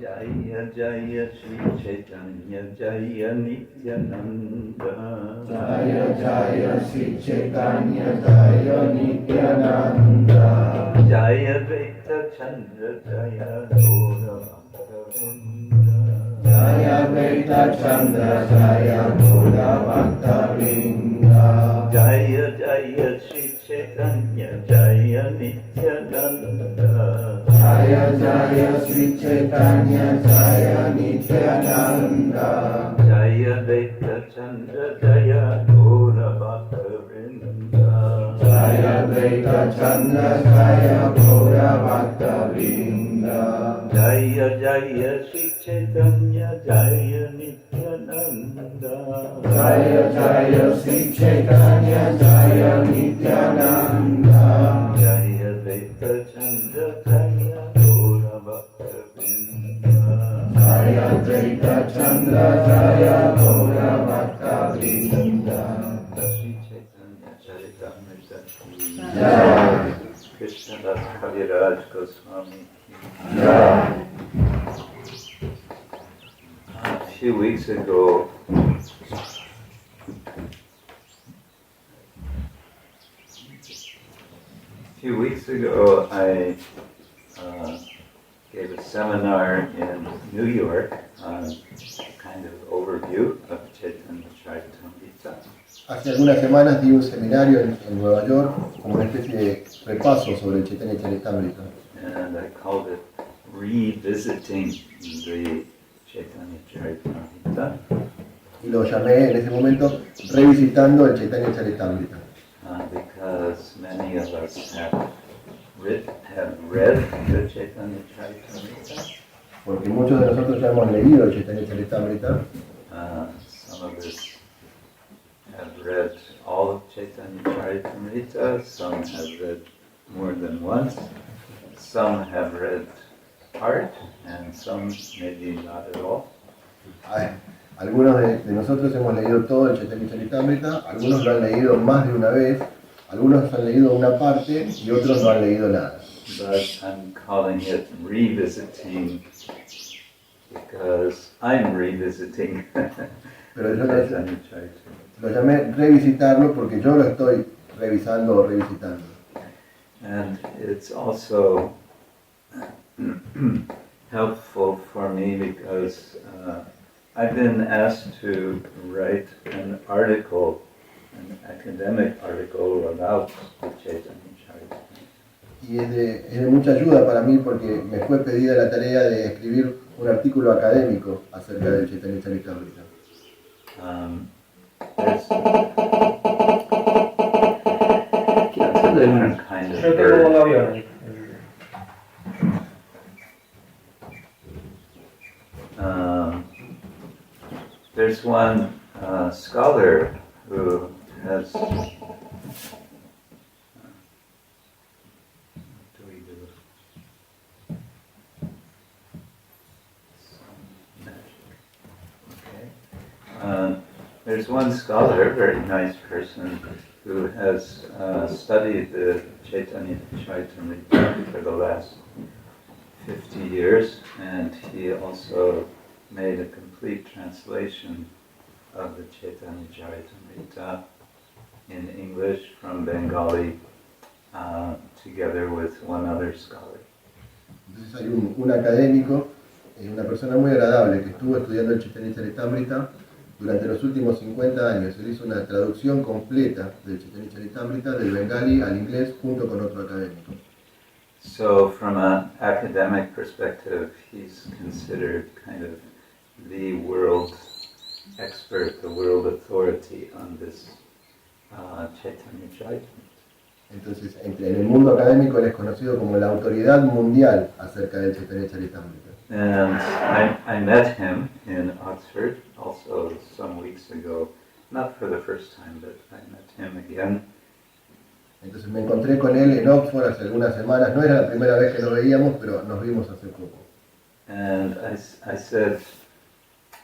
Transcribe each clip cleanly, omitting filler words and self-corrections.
Jaya Jaya Śrī Caitanya-caritamṛta. Jaya Jaya Śrī Caitanya-caritamṛta. Jaya Vaita Chandra Jaya Gaura-bhakta-vrinda. Jaya Vaita Chandra Jaya Gaura-bhakta-vrinda. Jaya Jaya Śrī Caitanya Jaya Nityananda. Jaya Jaya Śrī Caitanya Jaya Nityananda. Jaya Vaita Chandra Jaya Gaura-bhakta-vrinda. Jaya Vaita Chandra Jaya Gaura-bhakta-vrinda. Jaya Jaya Śrī Caitanya Jaya Nityananda. Jaya Jaya Śrī Caitanya Jaya Nityananda. Jaya Vaita Chandra Jaya Gaura-bhakta-vrinda. Jaya Vaita Chandra Jaya Gaura-bhakta-vrinda. Śrī Caitanya Charitamrita. Jai. Krishna Kshetra Swami. Jai. A few weeks ago, I gave a seminar in New York on a kind of overview of Chaitanya Charitamrita. Hace algunas semanas di un seminario en Nueva York como una especie de repaso sobre el Chaitanya Charitamrita. And I called it Revisiting the Chaitanya Charitamrita. Y lo llamé en ese momento Revisitando el Chaitanya Charitamrita. Because many of us have read the Chaitanya Charitamrita. Porque muchos de nosotros ya hemos leído el Chaitanya Charitamrita. Some of us have read all of Chaitanya Charitamrita. Some have read more than once. Some have read part, and some maybe not at all. Algunos de nosotros hemos leído todo el Chaitanya Charitamrita, algunos lo han leído más de una vez, algunos han leído una parte y otros no han leído nada. But I'm calling it revisiting because I'm revisiting Pero yo Chaitanya Charitamrita. lo llamé revisitarlo porque yo lo estoy revisando o revisitando. And it's also helpful for me because I've been asked to write an article, an academic article about the Chaitanya Charitamrita. Y es de mucha ayuda para mí porque me fue pedida la tarea de escribir un artículo académico acerca del Chaitanya Charitamrita. There's a different kind of bird. There's one scholar who has there's one scholar, very nice person, who has studied the Chaitanya Charitamrita for the last 50 years, and he also made a complete translation of the Chaitanya Charitamrita in English from Bengali, together with one other scholar. Entonces hay un académico, una persona muy agradable que estuvo estudiando el Chaitanya Charitamrita durante los últimos 50 años. Él hizo una traducción completa del Chaitanya Charitamrita del bengali al inglés junto con otro académico. So from an academic perspective, he's considered kind of the world expert, the world authority on this Chaitanya Charitamrita. Entonces, en el mundo académico él es conocido como la autoridad mundial acerca del Chaitanya Charitamrita. And I met him in Oxford also some weeks ago, not for the first time, but I met him again. Entonces me encontré con él en Oxford hace algunas semanas. No era la primera vez que nos veíamos, pero nos vimos hace poco. And I said,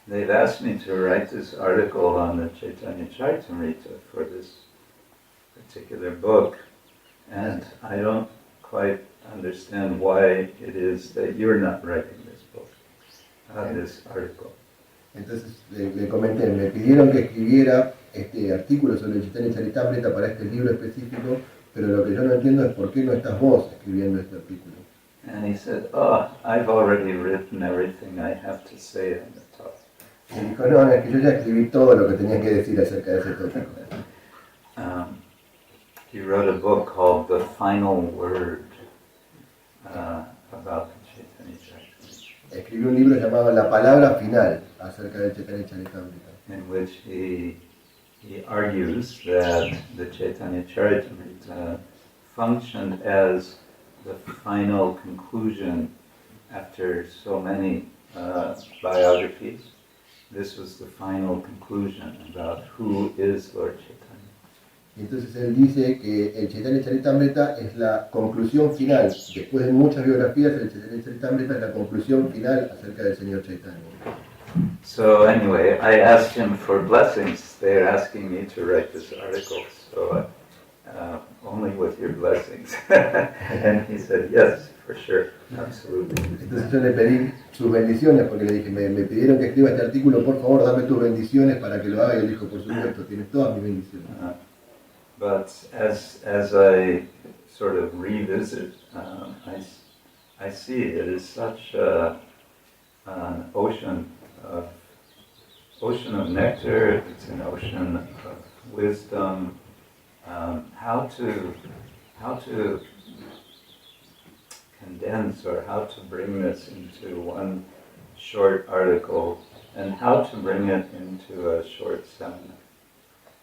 they've asked me to write this article on the Chaitanya Charitamrita for this particular book, and I don't quite understand why it is that you're not writing this book. this article. Entonces le comenté, me pidieron que escribiera este artículo sobre el Chaitanya Charitamrita para este libro específico, pero lo que yo no entiendo es por qué no estás vos escribiendo este artículo. And he said, oh, I've already written everything I have to say on the topic. Y dijo, no, es que yo ya escribí todo lo que tenía que decir acerca de ese tópico. He wrote a book called The Final Word about the Chaitanya Charitamrita, Escribió un libro llamado La Palabra Final acerca del Chaitanya Charitamrita, in which he argues that the Chaitanya Charitamrita functioned as the final conclusion after so many biographies. This was the final conclusion about who is Lord Chaitanya. Y entonces él dice que el Chaitanya Charitamrita es la conclusión final. Después de muchas biografías, el Chaitanya Charitamrita es la conclusión final acerca del Señor Chaitanya. So anyway, I asked him for blessings. They're asking me to write this article, so only with your blessings. And he said, yes, for sure, absolutely. Entonces yo le pedí sus bendiciones porque le dije, me pidieron que escriba este artículo, por favor dame tus bendiciones para que lo haga. Y él dijo, por supuesto, tienes todas mis bendiciones. But as I sort of revisit, I see it is such an ocean of nectar. It's an ocean of wisdom. How to condense or how to bring this into one short article, and how to bring it into a short seminar.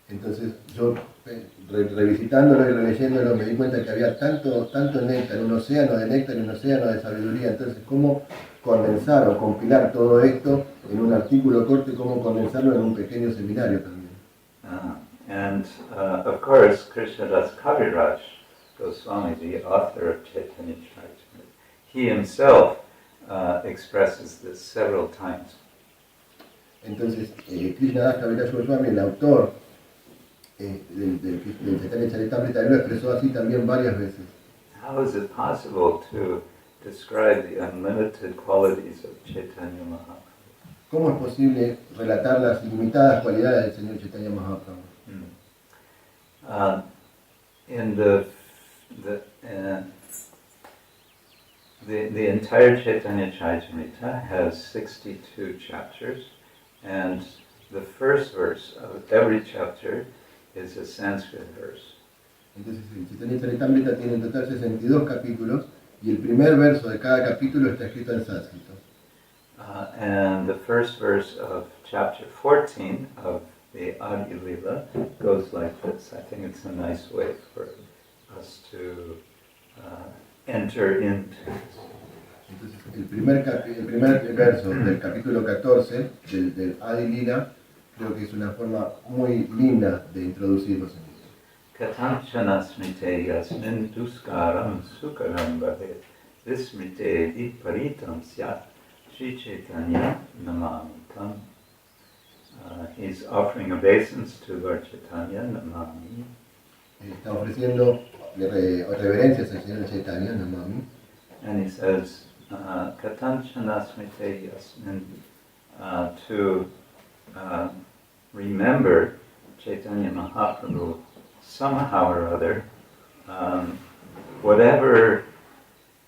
Entonces yo, revisitándolo y releyéndolo, me di cuenta que había tanto néctar, un océano de néctar y un océano de sabiduría. Entonces, ¿cómo condensar o compilar todo esto en un artículo corto y cómo condensarlo en un pequeño seminario también? Of course, krsna-ksetra Swami, the author of Chaitanya Charitamrita, he himself expresses this several times. Entonces, Krsna-ksetra Swami, el autor del Chaitanya Charitamrita, lo expresó así también varias veces. How is it possible to describe the unlimited qualities of Chaitanya Mahaprabhu? ¿Cómo es posible relatar las ilimitadas cualidades del Señor Chaitanya Mahaprabhu? In the entire Chaitanya Charitamrita has 62 chapters, and the first verse of every chapter is a Sanskrit verse. Entonces el Chaitanya Charitamrita tiene en total 62 capítulos y el primer verso de cada capítulo está escrito en sánscrito. And the first verse of chapter 14 of the Adi Lila goes like this. I think it's a nice way for us to enter into. Entonces el primer verso del capítulo 14 del Adi Lila creo que es una forma muy linda de introducirlos en esto. Katanchana smrite yasmin duskaram sukaram bhavet vismrite viparitam syat Śrī Caitanya-caritāmṛta. He's offering obeisance to Lord Chaitanya, Namami. Está ofreciendo reverencias al Señor Chaitanya, Namami. And he says, Katanchana smrite yasmin, to remember Chaitanya Mahaprabhu somehow or other, whatever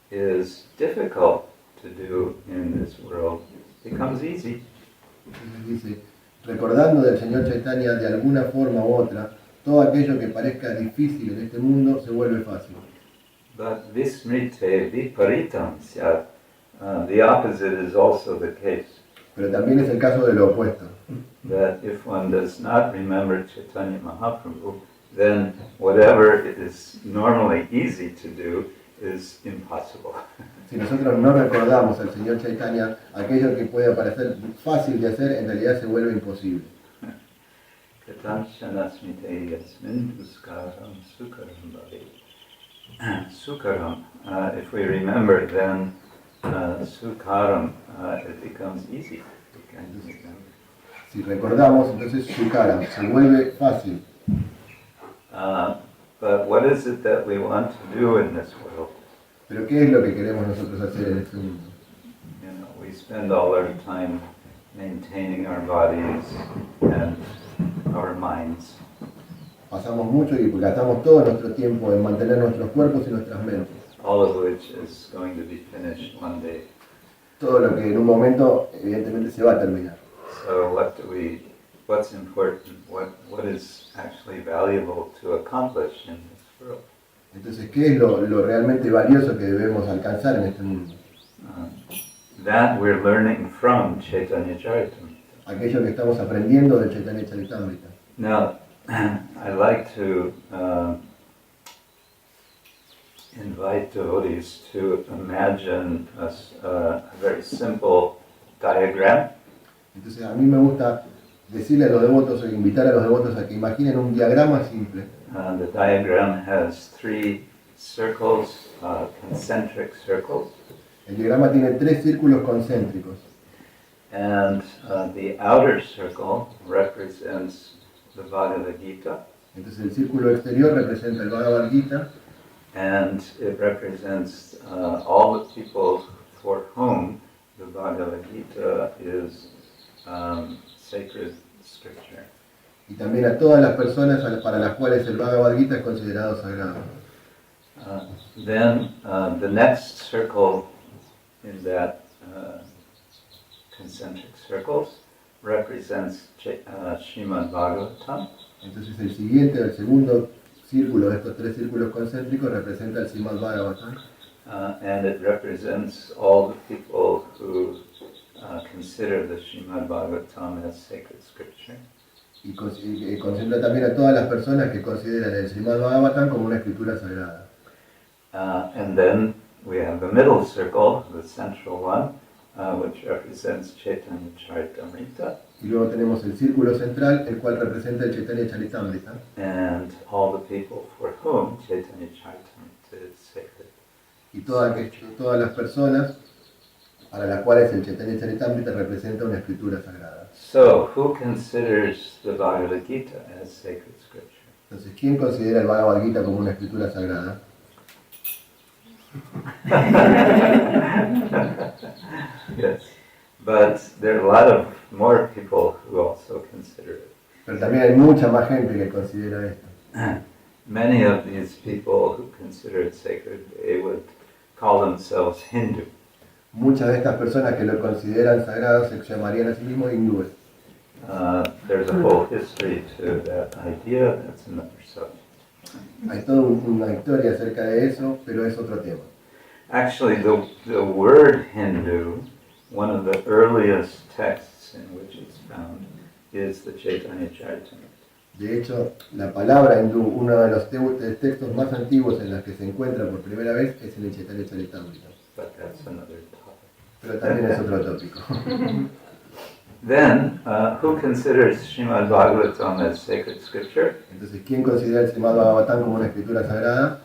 is difficult to do in this world becomes easy. Dice, recordando del Señor Chaitanya de alguna forma u otra, todo aquello que parezca difícil en este mundo se vuelve fácil. But vismrite viparitam syat, the opposite is also the case. Pero también es el caso de lo opuesto. That if one does not remember Chaitanya Mahaprabhu, then whatever is normally easy to do is impossible. Si nosotros no recordamos al Señor Chaitanya, aquello que puede parecer fácil de hacer, en realidad se vuelve imposible. Katanchana smrite yasmin duskaram sukaram bhavet. Sukaram, if we remember, then sukaram, it becomes easy. We can remember. Si recordamos, entonces Sukaram se vuelve fácil. But what is it that we want to do in this world? Pero ¿qué es lo que queremos nosotros hacer en este mundo? You know, we spend all our time maintaining our bodies and our minds. Pasamos mucho y gastamos todo nuestro tiempo en mantener nuestros cuerpos y nuestras mentes. All of which is going to be finished one day. Todo lo que en un momento evidentemente se va a terminar. So what's important, what is actually valuable to accomplish in this world? Entonces, ¿qué es lo realmente valioso que debemos alcanzar en este mundo? That we're learning from Chaitanya Charitamrita. Aquello que estamos aprendiendo del Chaitanya Charitamrita. Now, I like to invite devotees to imagine a very simple diagram. Entonces, a mí me gusta decirle a los devotos o invitar a los devotos a que imaginen un diagrama simple. The diagram has 3 circles, concentric circles. El diagrama tiene 3 círculos concéntricos. And the outer circle represents the Bhagavad Gita. Entonces el círculo exterior representa el Bhagavad Gita. And it represents all the people for whom the Bhagavad Gita is sacred scripture. Y también a todas las personas para las cuales el Bhagavad Gita es considerado sagrado. Then the next circle in that concentric circles represents Śrīmad Bhagavatam. Entonces el siguiente, el segundo círculo de estos 3 círculos concéntricos representa el Śrīmad Bhagavatam. And it represents all the people who consider the Śrīmad Bhagavatam as sacred scripture. Y concentra también a todas las personas que consideran el Śrīmad Bhagavatam como una escritura sagrada. And then we have the middle circle, the central one, which represents Chaitanya Charitamrita. Y luego tenemos el círculo central, el cual representa el Chaitanya Charitamrita. And all the people for whom Chaitanya Charitamrita is sacred. Y todas las personas para las cuales el Chaitanya Charitamrita representa una escritura sagrada. So, who considers the Bhagavad Gita as sacred scripture? Entonces, ¿quién considera el Bhagavad Gita como una escritura sagrada? Yes, but there are a lot of more people who also consider it. Pero también hay mucha más gente que considera esto. Many of these people who consider it sacred, they would call themselves Hindu. Muchas de estas personas que lo consideran sagrado se llamarían a sí mismos hindúes. There's a whole history to that idea, that's another subject. Hay toda una historia acerca de eso, pero es otro tema. Actually, the word Hindu, one of the earliest texts in which it's found, is the Chaitanya Charitamrita. De hecho, la palabra hindú, uno de los textos más antiguos en los que se encuentra por primera vez, es en el Chaitanya Charitamrita. But that's another topic. Pero también es otro tópico. Then, who considers Śrīmad Bhagavatam as sacred scripture? Entonces, ¿quién considera el Śrīmad Bhagavatam como una escritura sagrada?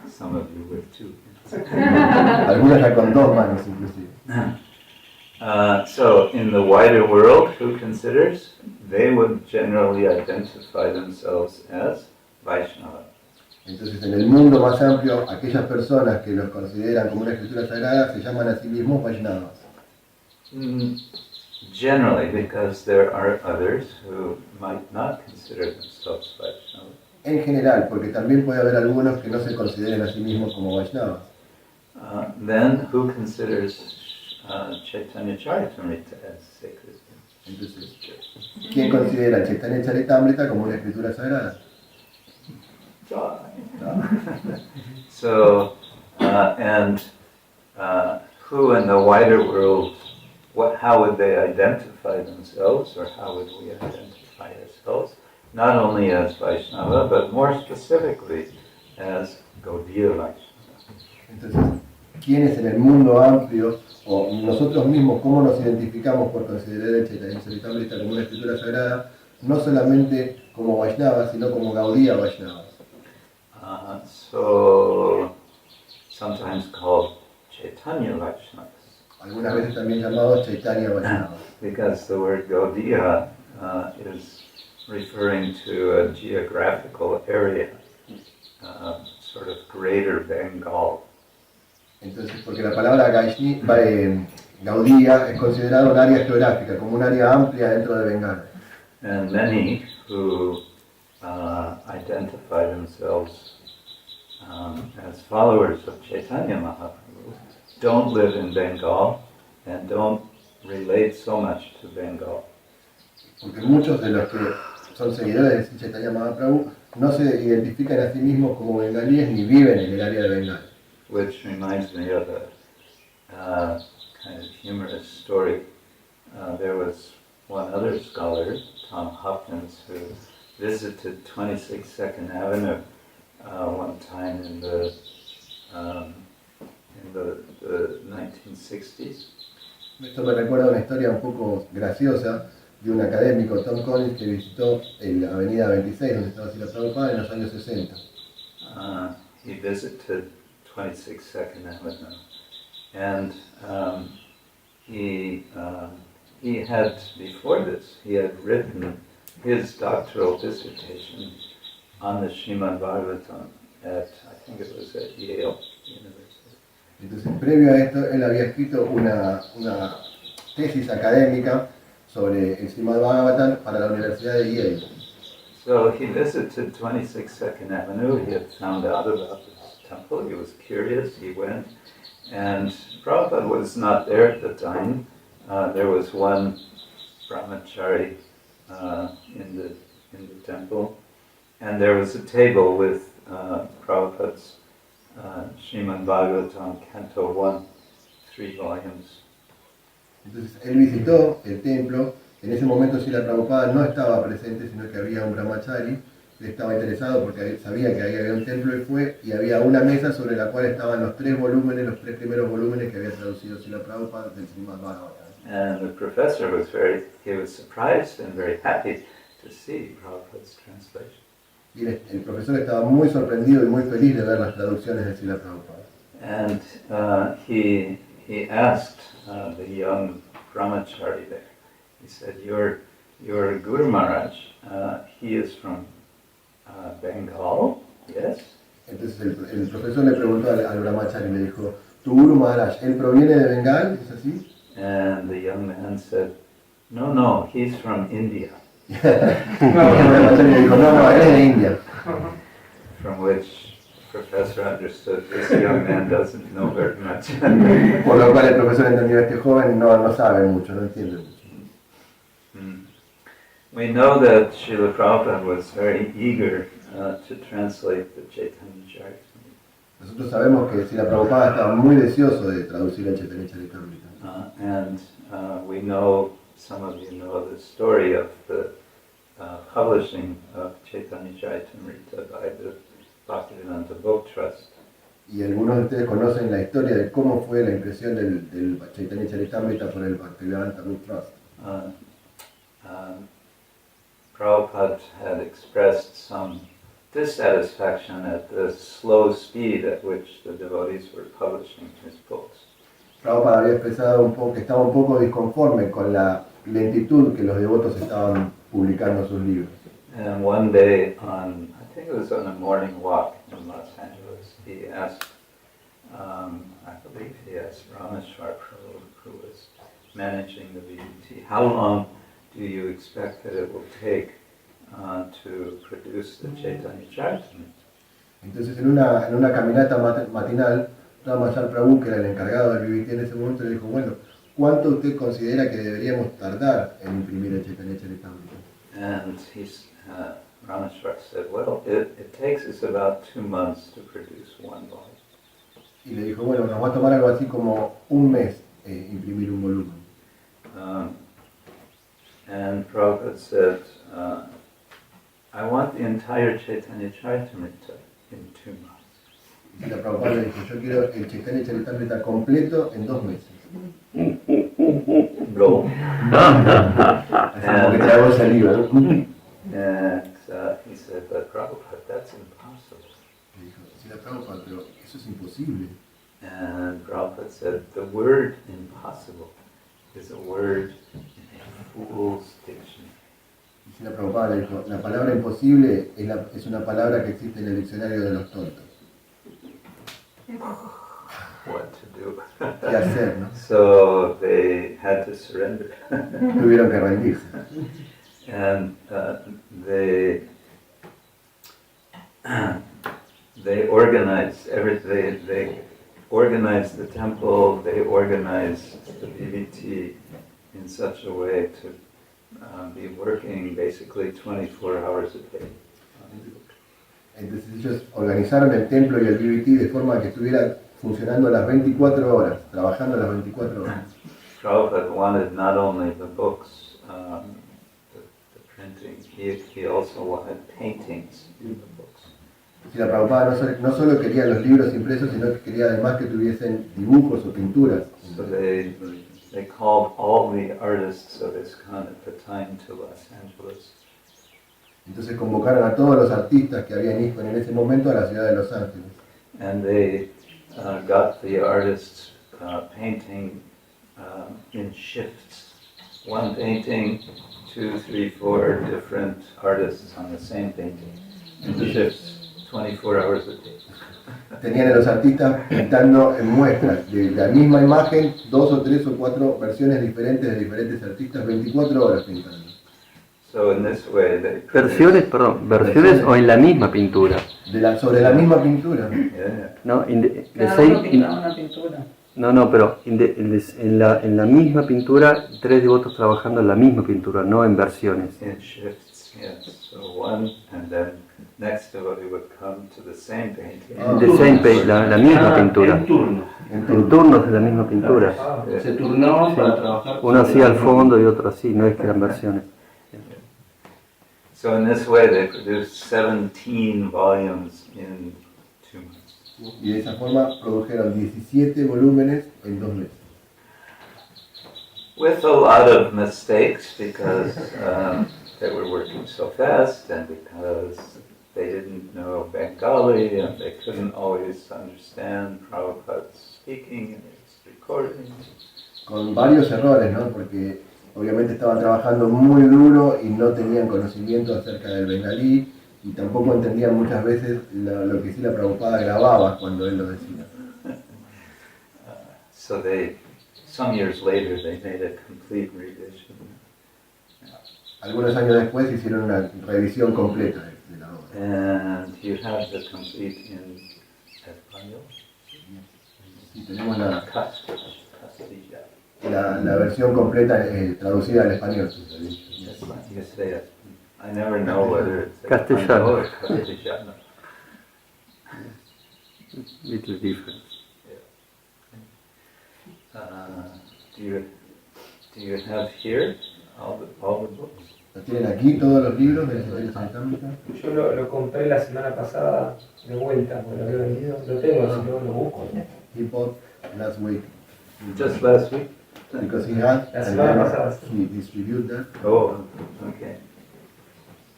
Some of you with 2. Algunas ya con 2 manos, inclusive. So, in the wider world, who considers? They would generally identify themselves as Vaishnava. Entonces, en el mundo más amplio, aquellas personas que los consideran como una escritura sagrada se llaman a sí mismos Vaishnavas. Generally, because there are others who might not consider themselves Vaishnava. En general, porque también puede haber algunos que no se consideren a sí mismos como Vaishnavas. Then, who considers Chaitanya Charitamrita as sacred? Entonces, ¿quién considera el Chaitanya Charitamrita como una escritura sagrada? So, who in the wider world, how would they identify themselves, or how would we identify ourselves? Not only as Vaishnava, but more specifically as Gaudiya Vaishnava. Entonces, ¿quiénes en el mundo amplio, o nosotros mismos, cómo nos identificamos por considerar el Chaitanya Charitamrita como una escritura sagrada, no solamente como Vaishnavas, sino como Gaudiya Vaishnavas? So, sometimes called Chaitanya Vaishnavas. Algunas veces también llamados Chaitanya Vaishnavas. Because the word Gaudiya is referring to a geographical area, Entonces, porque la palabra Gaudiya es considerado un área geográfica, como un área amplia dentro de Bengala. And many who identify themselves as followers of Chaitanya Mahaprabhu don't live in Bengal and don't relate so much to Bengal. Porque muchos de los que son seguidores de Chaitanya Mahaprabhu no se identifican a sí mismos como bengalíes ni viven en el área de Bengala. Which reminds me of a kind of humorous story. There was one other scholar, Tom Hopkins, who visited 26 Second Avenue one time in the 1960s. Esto me recuerda una historia un poco graciosa de un académico, Tom Collins, que visitó la avenida 26, donde estaba Śrīla Prabhupada, en los años 60. He visited 26 Second Avenue, and he had, before this, he had written his doctoral dissertation on the Srimad Bhagavatam at, I think it was at Yale University. Entonces, previo a esto, él había escrito una tesis académica sobre el Srimad Bhagavatam para la Universidad de Yale. So he visited 26 Second Avenue, he had found out about this temple, he was curious, he went, and Prabhupada was not there at the time. There was one brahmachari in the temple, and there was a table with Prabhupada's Srimad Bhagavatam, Canto 1, 3 volumes. Entonces él visitó el templo. En ese momento Śrīla Prabhupada no estaba presente, sino que había un brahmachari. Él estaba interesado porque sabía que ahí había un templo y fue, y había una mesa sobre la cual estaban los tres primeros volúmenes que había traducido Śrīla Prabhupada del Srimad Bhagavatam. And the professor was surprised and very happy to see Prabhupada's translation. Y el profesor estaba muy sorprendido y muy feliz de ver las traducciones de Śrīla Prabhupada. And he asked the young brahmachari there, he said, your Guru Maharaj, he is from Bengal, yes? Entonces el profesor le preguntó al brahmachari, le dijo, ¿tu Guru Maharaj, él proviene de Bengal? ¿Es así? And the young man said, no, he's from India. Y el brahmachari le dijo, no, él es de India. From which the professor understood this young man doesn't know very much. Por lo cual el profesor entendió, este joven no sabe mucho, no entiende mucho. We know that Srila Prabhupada was very eager to translate the Chaitanya Charitamrita. Nosotros sabemos que Śrīla Prabhupada estaba muy deseoso de traducir el Chaitanya Charitamrita. And we know, some of you know the story of the publishing of Chaitanya Charitamrita by the Bhaktivedanta Book Trust. Y algunos de ustedes conocen la historia de cómo fue la impresión del Chaitanya Charitamrita por el Bhaktivedanta Book Trust. Prabhupada had expressed some dissatisfaction at the slow speed at which the devotees were publishing his books. Prabhupada había expresado que estaba un poco disconforme con la lentitud que los devotos estaban publicando sus libros. And one day, I think it was on a morning walk in Los Angeles, he asked, I believe he asked Rameshwar Prabhu, who was managing the VDT, how long do you expect that it will take to produce the Chaitanya Charitamrita? Entonces en una caminata matinal, Rameshwar Prabhu, que era el encargado del VDT en ese momento, le dijo, bueno, ¿cuánto usted considera que deberíamos tardar en imprimir el Chaitanya Charitamrita? And Rameshwar said, well, it takes us about 2 months to produce one volume. Y le dijo, bueno, nos va a tomar algo así como un mes imprimir un volumen. And Prabhupada said, I want the entire Chaitanya Charitamrita in 2 months. Y la Prabhupada le dijo, yo quiero el Chaitanya Charitamrita completo en 2 meses. Go. Así como que te hago saliva, ¿no? And he said, but Prabhupada, that's impossible. Le dijo, sí, la Prabhupada, pero eso es imposible. And Prabhupada said, the word impossible is a word in a fool's dictionary. Y si la Prabhupada le dijo, la palabra imposible es una palabra que existe en el diccionario de los tontos. what to do. qué hacer, ¿no? So they had to surrender. Tuvieron que rendirse. And they organized everything. They organized the temple. They organized the BBT in such a way to be working basically 24 hours a day. Entonces ellos organizaron el templo y el BBT de forma que estuviera funcionando las 24 horas, trabajando las 24 horas. Prabhupada wanted not only the books, the printing, he also wanted paintings in the books. Si la Prabhupada no solo quería los libros impresos, sino que quería además que tuviesen dibujos o pinturas. So they called all the artists of ISKCON at the time to Los Angeles. Entonces convocaron a todos los artistas que había en ISKCON en ese momento a la ciudad de Los Ángeles. And they got the artists painting in shifts. One painting, 2, 3, 4 different artists on the same painting. In shifts, 24 hours a day. Tenían a los artistas pintando en muestras de la misma imagen, 2 o 3 o 4 versiones diferentes de diferentes artistas, 24 horas pintando. So in this way they versiones o en la misma pintura. Sobre la misma pintura. yeah. No, Cada uno pintaba una pintura. pero en la misma pintura, 3 devotos trabajando en la misma pintura, no en versiones. In shifts, yes. So one, and then next devotee would come to the same painting. La misma pintura. En turno. En turnos de la misma pintura. Se turnaban para trabajar. Uno hacía al fondo y otro así, no es que eran versiones. So in this way they produced 17 volumes in 2 months. Y de esa forma produjeron 17 volúmenes en 2 meses. With a lot of mistakes because they were working so fast and because they didn't know Bengali and they couldn't always understand Prabhupada's speaking and his recording. Con varios errores, ¿no? Porque obviamente estaban trabajando muy duro y no tenían conocimiento acerca del bengalí y tampoco entendían muchas veces lo que sí la Prabhupada grababa cuando él lo decía. So some years later, they made a complete revision. Algunos años después hicieron una revisión completa de la obra. And you have the complete in español. Y tenemos la Castilla. versión completa traducida al español. You say it. I never know whether it's Castellano. or Castellano. Little different. Do you have here all the books? ¿Los tienen aquí todos los libros de la Chaitanya Charitamrita? Yo lo compré la semana pasada de vuelta, porque lo había vendido. Lo tengo, si no lo busco. He bought last week Just last week? because he had La and semana then pasada. he distributed that. Oh, okay.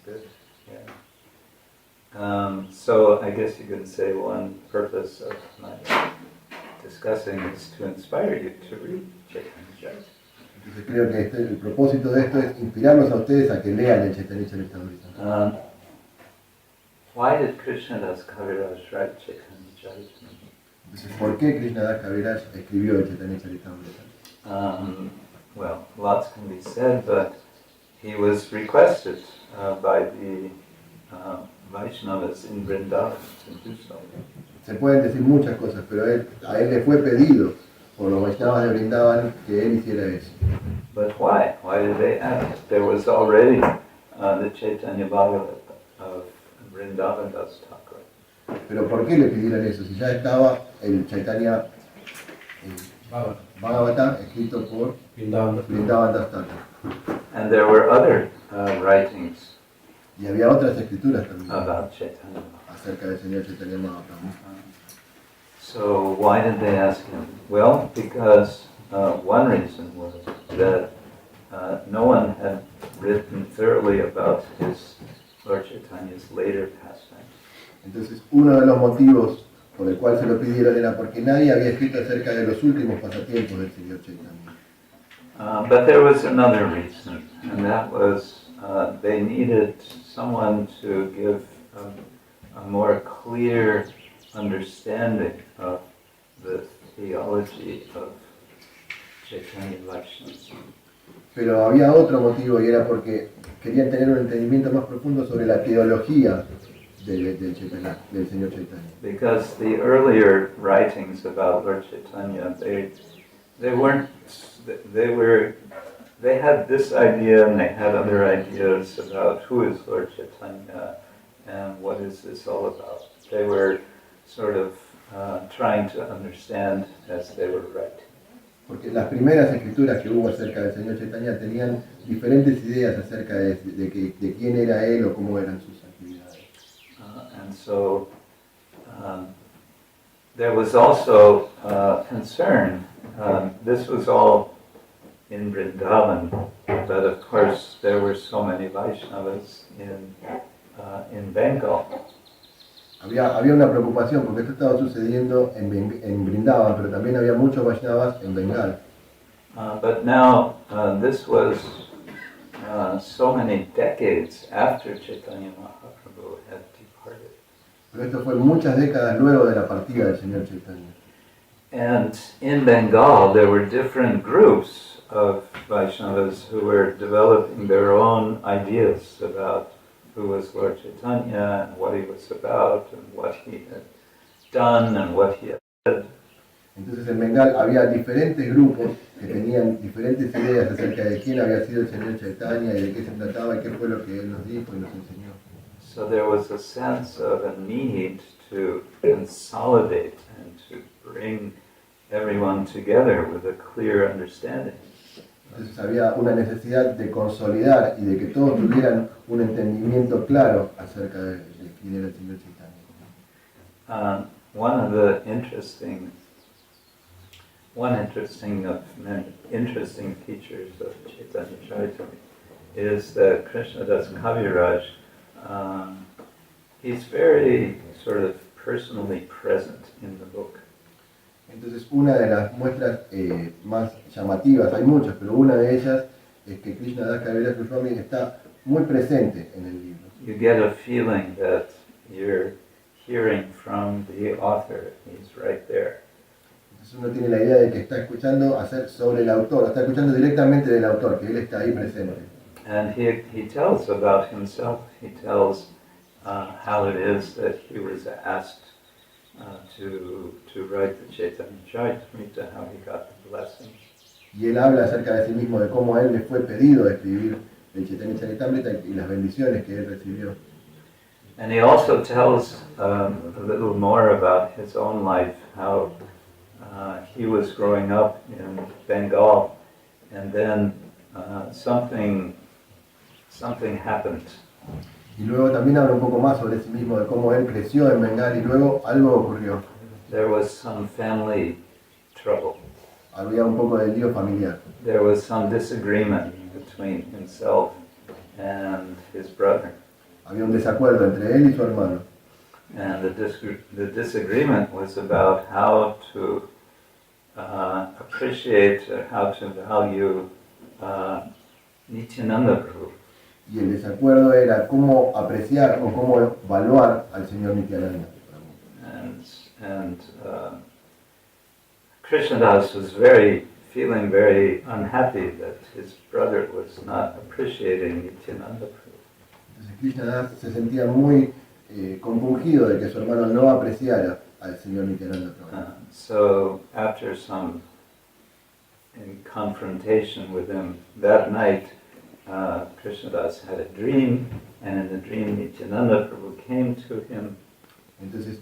Good, yeah. So I guess you could say one purpose of my discussing is to inspire you to read Chaitanya Charitamrita. Entonces creo que el propósito de esto es inspirarlos a ustedes a que lean el Chaitanya Charitamrita. Why did Krishnadas Kaviraj write Chaitanya Charitamrita? Entonces, ¿por qué Krishnadas Kaviraj escribió el Chaitanya Charitamrita? Well, lots can be said, but he was requested by the Vaishnavas in Vrindavan to do so. Se pueden decir muchas cosas, pero a él le fue pedido por los Vaishnavas de Vrindavan que él hiciera eso. But why? Why did they ask? There was already the Chaitanya Bhagavat of Vrindavan Das Thakur. Pero ¿por qué le pidieron eso? Si ya estaba el Chaitanya Bhagavata escrito por Vrindavan Das Thakur. And there were other writings Y había otras escrituras también about Chaitanya. acerca del Señor Chaitanya Mahaprabhu. So why did they ask him? Well, because one reason was that no one had written thoroughly about his Lord Chaitanya's later pastimes. Entonces, uno de los motivos por el cual se lo pidieron era porque nadie había escrito acerca de los últimos pasatiempos del Señor Chaitanya. But there was another reason, and that was they needed someone to give a more clear understanding of the theology of Chaitanya Vaishnavas. Pero había otro motivo y era porque querían tener un entendimiento más profundo sobre la teología del Señor Chaitanya. Because the earlier writings about Lord Chaitanya, they had this idea and they had other ideas about who is Lord Chaitanya and what is this all about. They were sort of trying to understand as they were writing. Porque las primeras escrituras que hubo acerca del Señor Chaitanya tenían diferentes ideas acerca de quién era Él o cómo eran sus actividades. And so there was also concern. This was all in Vrindavan, but of course there were so many Vaishnavas in Bengal. Había una preocupación porque esto estaba sucediendo en Vrindavan, pero también había muchos Vaishnavas en Bengal. But now this was so many decades after Chaitanya Mahaprabhu had departed. Pero esto fue muchas décadas luego de la partida del Señor Chaitanya. And in Bengal there were different groups of Vaishnavas who were developing their own ideas about who was Lord Chaitanya and what he was about and what he had done and what he had said. Entonces en Bengal había diferentes grupos que tenían diferentes ideas acerca de quién había sido el Señor Chaitanya y de qué se trataba y qué fue lo que Él nos dijo y nos enseñó. So there was a sense of a need to consolidate and to bring everyone together with a clear understanding. Entonces había una necesidad de consolidar y de que todos tuvieran un entendimiento claro acerca de quién era el Señor Chaitanya. One of many interesting features of Chaitanya Charitamrita is that Krishnadas Kaviraj, he's very sort of personally present in the book. Entonces una de las muestras más llamativas, hay muchas, pero una de ellas es que Krishnadas Kaviraj Swami está muy presente en el libro. You get a feeling that you're hearing from the author, he's right there. Entonces uno tiene la idea de que está escuchando sobre el autor, está escuchando directamente del autor, que él está ahí presente. And he tells about himself, he tells how it is that he was asked to write the Chaitanya Charitamrita, how he got the blessings. Y él habla acerca de sí mismo, de cómo a él le fue pedido escribir el Chaitanya Charitamrita y las bendiciones que él recibió. And he also tells a little more about his own life, how he was growing up in Bengal, and then something happened. Y luego también habla un poco más sobre sí mismo, de cómo él creció en Bengal y luego algo ocurrió. There was some family trouble. Había un poco de lío familiar. There was some disagreement between himself and his brother. Había un desacuerdo entre él y su hermano. And the disagreement was about how to appreciate or how to value Nityananda Prabhu. Y el desacuerdo era cómo apreciar o cómo evaluar al señor Nityananda. And Krishnadas was feeling very unhappy that his brother was not appreciating Nityananda Prabhu. Entonces Krishnadas se sentía muy compungido de que su hermano no apreciara al señor Nityananda Prabhu. So after some confrontation with him that night, Krishnadas had a dream, and in the dream Nityananda Prabhu came to him. Entonces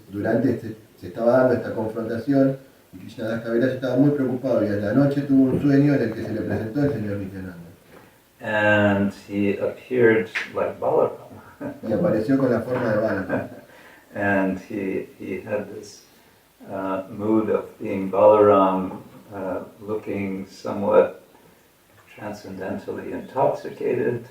se estaba dando esta confrontación y Krishnadas Kaviraj estaba muy preocupado y en la noche tuvo un sueño en el que se le presentó el señor Nityananda. And he appeared like Balaram. Y apareció con la forma de Balaram. And he had this mood of being Balaram, looking somewhat transcendentally intoxicated.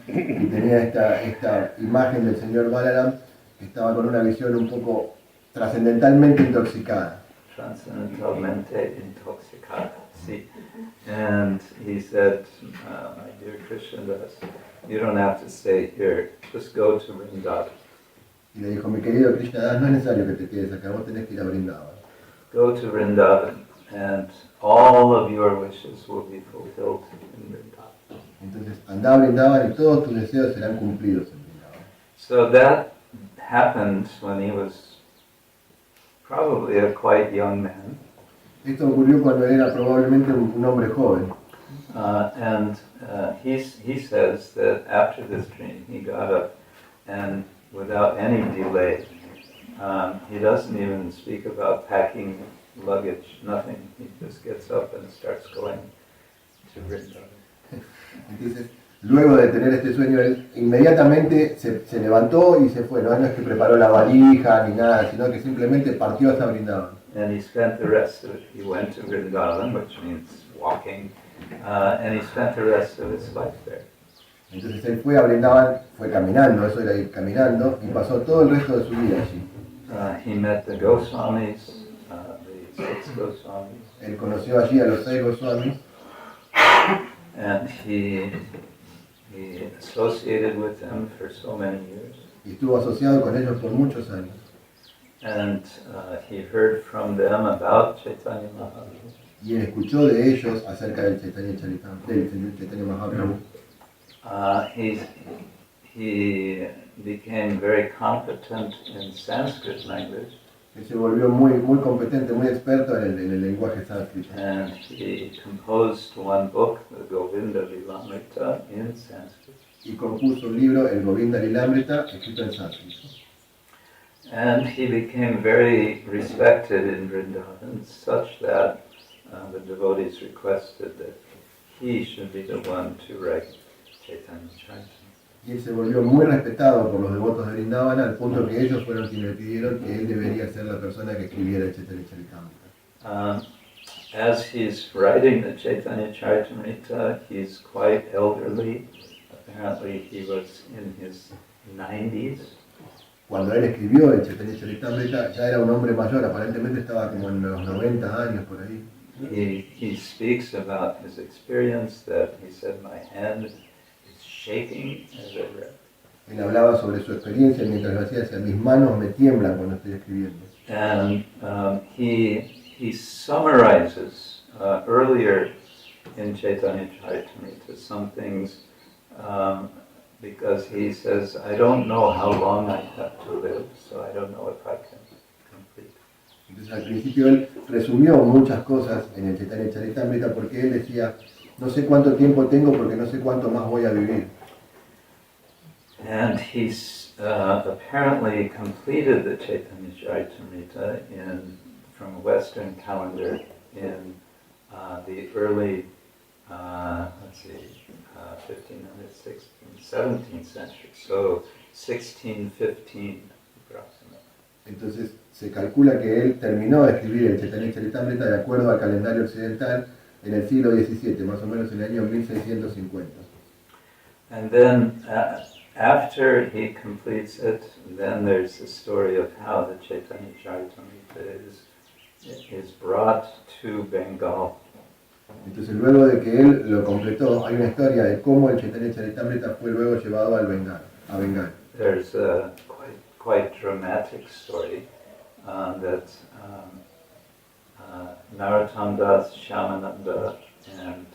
Y tenía esta imagen del señor Balaram que estaba con una visión un poco trascendentalmente intoxicada. Transcendentalmente intoxicada, sí. And he said, my dear Krishnadas, you don't have to stay here, just go to Vrindavan. Y le dijo, mi querido Krishnadas, no es necesario que te quedes acá, vos tenés que ir a Vrindavan. Go to Vrindavan, and all of your wishes will be fulfilled in Vrindavan. Entonces anda a Vrindavan y todos tus deseos serán cumplidos en Vrindavan. So that happened when he was probably a quite young man. Esto ocurrió cuando él era probablemente un hombre joven. He says that after this dream he got up and without any delay, he doesn't even speak about packing luggage, nothing. He just gets up and starts going to Vrindavan. Entonces, luego de tener este sueño, él inmediatamente se levantó y se fue. No es que preparó la valija ni nada, sino que simplemente partió hasta Vrindavan. And he spent the rest of it, he went to Vrindavan, which means walking, and he spent the rest of his life there. Entonces él fue a Vrindavan, fue caminando, eso era ir caminando, y pasó todo el resto de su vida allí. He met the Goswamis, the 6 Goswamis. Él conoció allí a los 6 Goswamis. And he associated with them for so many years. Y estuvo asociado con ellos por muchos años. And he heard from them about Chaitanya Mahaprabhu. Y él escuchó de ellos acerca del Chaitanya Charitamrita, del Chaitanya Mahaprabhu. He became very competent in Sanskrit language. Él se volvió muy competente, muy experto en el lenguaje sánscrito. And he composed one book, the Govinda Lilamrita, in Sanskrit. Y compuso un libro, el Govinda Lilamrita, escrito en sánscrito. And he became very respected in Vrindavan, such that the devotees requested that he should be the one to write Chaitanya Charitamrita. Y él se volvió muy respetado por los devotos de Vrindavan, al punto que ellos fueron quienes le pidieron que él debería ser la persona que escribiera el Chaitanya Charitamrita. As he's writing the Chaitanya Charitamrita, he's quite elderly. Apparently he was in his 90s. Cuando él escribió el Chaitanya Charitamrita, ya era un hombre mayor, aparentemente estaba como en los 90 años por ahí. He speaks about his experience that he said, my hand is shaking as I read. Él hablaba sobre su experiencia mientras lo hacía, decía, mis manos me tiemblan cuando estoy escribiendo. And he summarizes earlier in Chaitanya Charitamrita some things because he says, I don't know how long I have to live, so I don't know if I can complete. Entonces al principio él resumió muchas cosas en el Chaitanya Charitamrita porque él decía, no sé cuánto tiempo tengo porque no sé cuánto más voy a vivir. And he's apparently completed the Chaitanya Charitamrita from a Western calendar in the early, 1500, 16th, 17th century, so 1615 approximately. Entonces se calcula que él terminó de escribir el Chaitanya Charitamrita de acuerdo al calendario occidental en el siglo XVII, más o menos en el año 1650. And then after he completes it, then there's the story of how the Chaitanya Charitamrita is brought to Bengal. Entonces luego de que él lo completó, hay una historia de cómo el Chaitanya Charitamrita fue luego llevado a Bengal. There's a quite dramatic story that Narottam Das, Shyamananda, and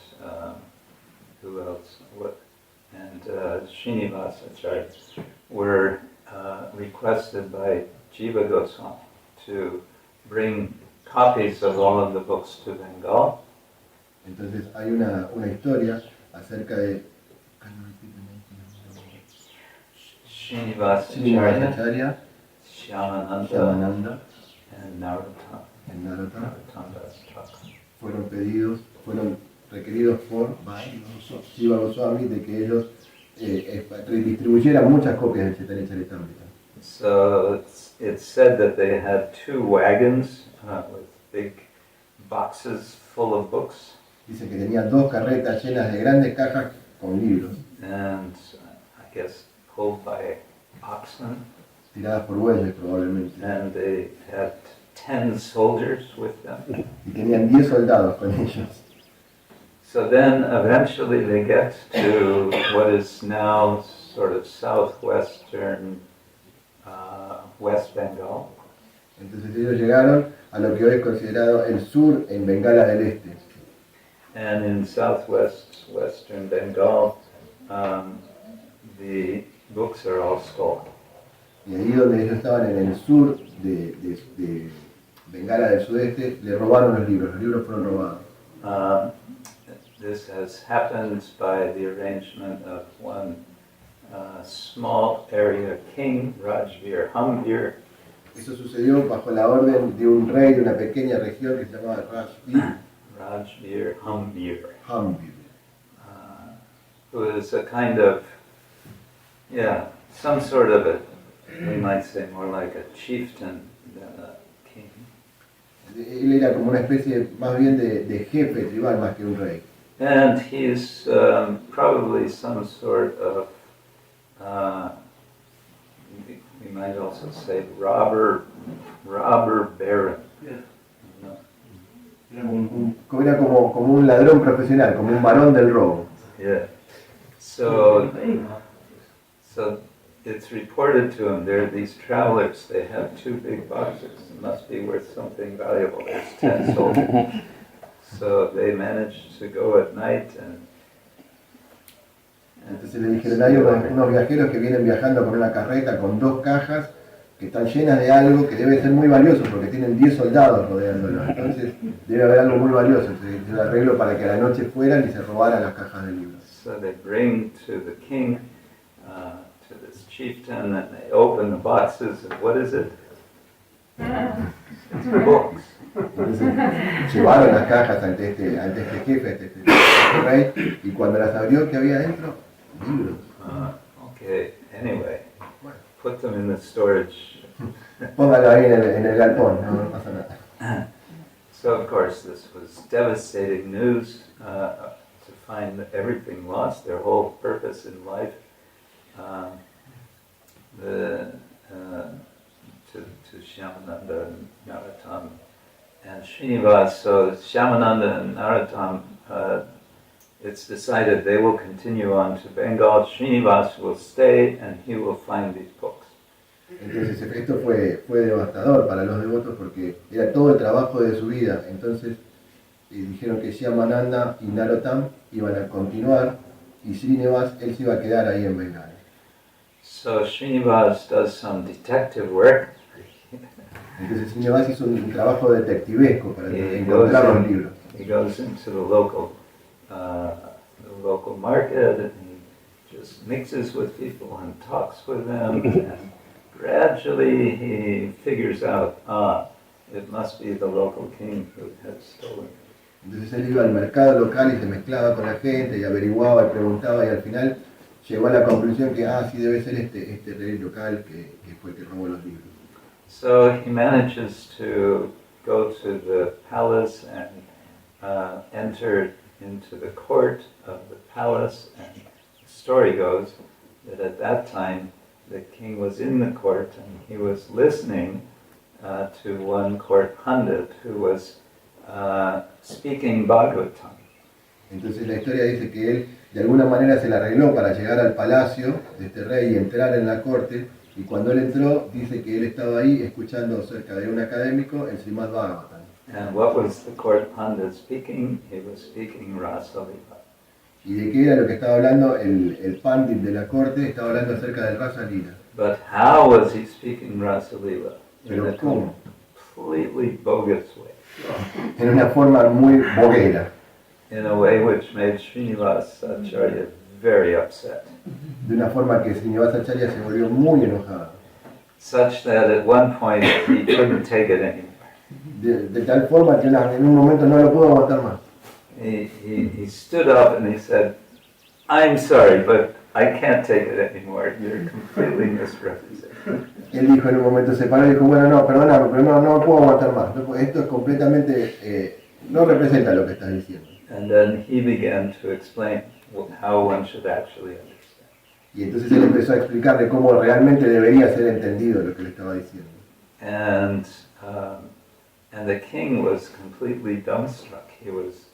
who else? And Srinivasacharya were requested by Jiva Goswami to bring copies of all of the books to Bengal. Entonces hay una historia acerca de Srinivasacharya, Shyamananda, and Narottam Das Thakur. fueron requeridos por Jiva Goswami de que ellos distribuyeran muchas copias del Chaitanya Charitamrita. So it's said that they had 2 wagons with big boxes full of books. Dice que tenía 2 carretas llenas de grandes cajas con libros, And I guess pulled by oxen. tiradas por bueyes probablemente. And they had 10 soldiers with them. Y tenían 10 soldados con ellos. So then eventually they get to what is now sort of southwestern West Bengal. Entonces ellos llegaron a lo que hoy es considerado el sur en Bengala del Este. And in western Bengal, the books are all stolen. Y ahí donde ellos estaban en el sur de Bengala del Sudeste, le robaron los libros fueron robados. This has happened by the arrangement of one small area king, Javier. Eso sucedió bajo la orden de un rey de una pequeña región que se llamaba Javier, Hamdir, who is a kind of, some sort of a, we might say more like a chieftain than a king. Él era como una especie más bien de jefe tribal más que un rey. And he's probably some sort of, we might also say robber baron. Era como un ladrón profesional, como un varón del robo. Yeah. So it's reported to him, there are these travelers, they have 2 big boxes, it must be worth something valuable, there's 10 soldiers. So they managed to go at night and Entonces le dijeron, hay unos viajeros que vienen viajando con una carreta con 2 cajas que están llenas de algo que debe ser muy valioso porque tienen 10 soldados rodeándolos. Entonces debe haber algo muy valioso. Se hizo un arreglo para que a la noche fueran y se robaran las cajas de libros. So they bring to the king, to this chieftain, and they open the boxes, and what is it? It's books. Entonces llevaron las cajas ante este jefe, ante este rey, y cuando las abrió, ¿qué había dentro? Libros. Okay, anyway, put them in the storage. Póngalo ahí en el galpón, no pasa nada. So of course this was devastating news to find everything lost, their whole purpose in life. To Shyamananda and Narottam and Srinivas. So Shyamananda and Narottam, it's decided they will continue on to Bengal. Srinivas will stay and he will find these books. Entonces esto fue devastador para los devotos porque era todo el trabajo de su vida. Entonces dijeron que Shyamananda y Narottam iban a continuar y Srinivas, él se iba a quedar ahí en Bengala. So Srinivas does some detective work. Entonces Srinivas hizo un trabajo detectivesco para encontrar los libros. He goes into the local market and he just mixes with people and talks with them and gradually he figures out, it must be the local king who had stolen it. Entonces él iba al mercado local y se mezclaba con la gente y averiguaba y preguntaba y al final llegó a la conclusión que sí debe ser este rey local que fue el que robó los libros. So he manages to go to the palace and enter into the court of the palace, and the story goes that at that time the king was in the court and he was listening to one court pundit who was speaking Bhagavatam. Entonces la historia dice que él de alguna manera se la arregló para llegar al palacio de este rey y entrar en la corte, y cuando él entró dice que él estaba ahí escuchando cerca de un académico el Srimad Bhagavatam. And what was the court pundit speaking? He was speaking Rasa Lila. ¿Y de qué era lo que estaba hablando el pandit de la corte? Estaba hablando acerca del Rasa Lila. But how was he speaking Rasa Lila? In Pero a ¿cómo? completely bogus way. En una forma muy boguera. In a way which made Srinivas Acharya very upset. De una forma que Srinivasacharya se volvió muy enojado. Such that at one point he couldn't take it anymore. De tal forma que en un momento no lo pudo aguantar más. He stood up and he said, I'm sorry, but I can't take it anymore. You're completely misrepresenting. Él dijo en un momento, se paró y dijo, bueno, no, perdóname, pero no puedo aguantar más. Esto es completamente, no representa lo que estás diciendo. And then he began to explain how one should actually understand. Y entonces él empezó a explicarle cómo realmente debería ser entendido lo que le estaba diciendo. And the king was completely dumbstruck. He was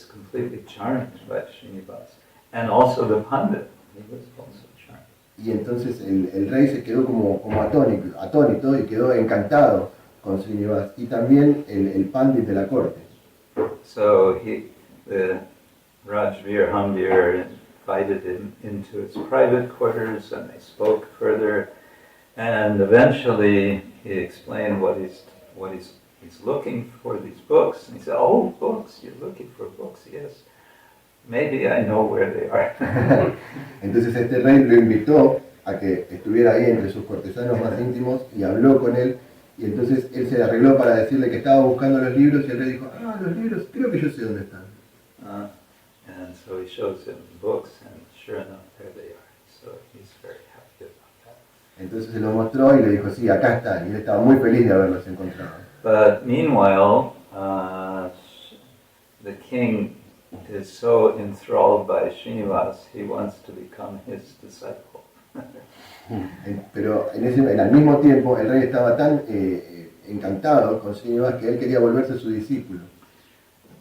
completely charmed by Srinivas. And also the pundit, he was also charmed. Y entonces el rey se quedó como atónito y quedó encantado con Srinivas y también el pandit de la corte. So the Javier invited him into his private quarters and they spoke further, and eventually he explained what he's looking for, these books, and he said, "Oh, books, you're looking for books, yes. Maybe I know where they are." Entonces este rey lo invitó a que estuviera ahí entre sus cortesanos más íntimos y habló con él, y entonces él se arregló para decirle que estaba buscando los libros y el rey dijo, los libros, creo que yo sé dónde están. And so he shows him the books, and sure enough, there they are. So he's very happy about that. Entonces se lo mostró y le dijo, sí, acá están, y él estaba muy feliz de haberlos encontrado. But meanwhile, the king is so enthralled by Srinivas, he wants to become his disciple. Pero al mismo tiempo el rey estaba tan encantado con Srinivas que él quería volverse su discípulo.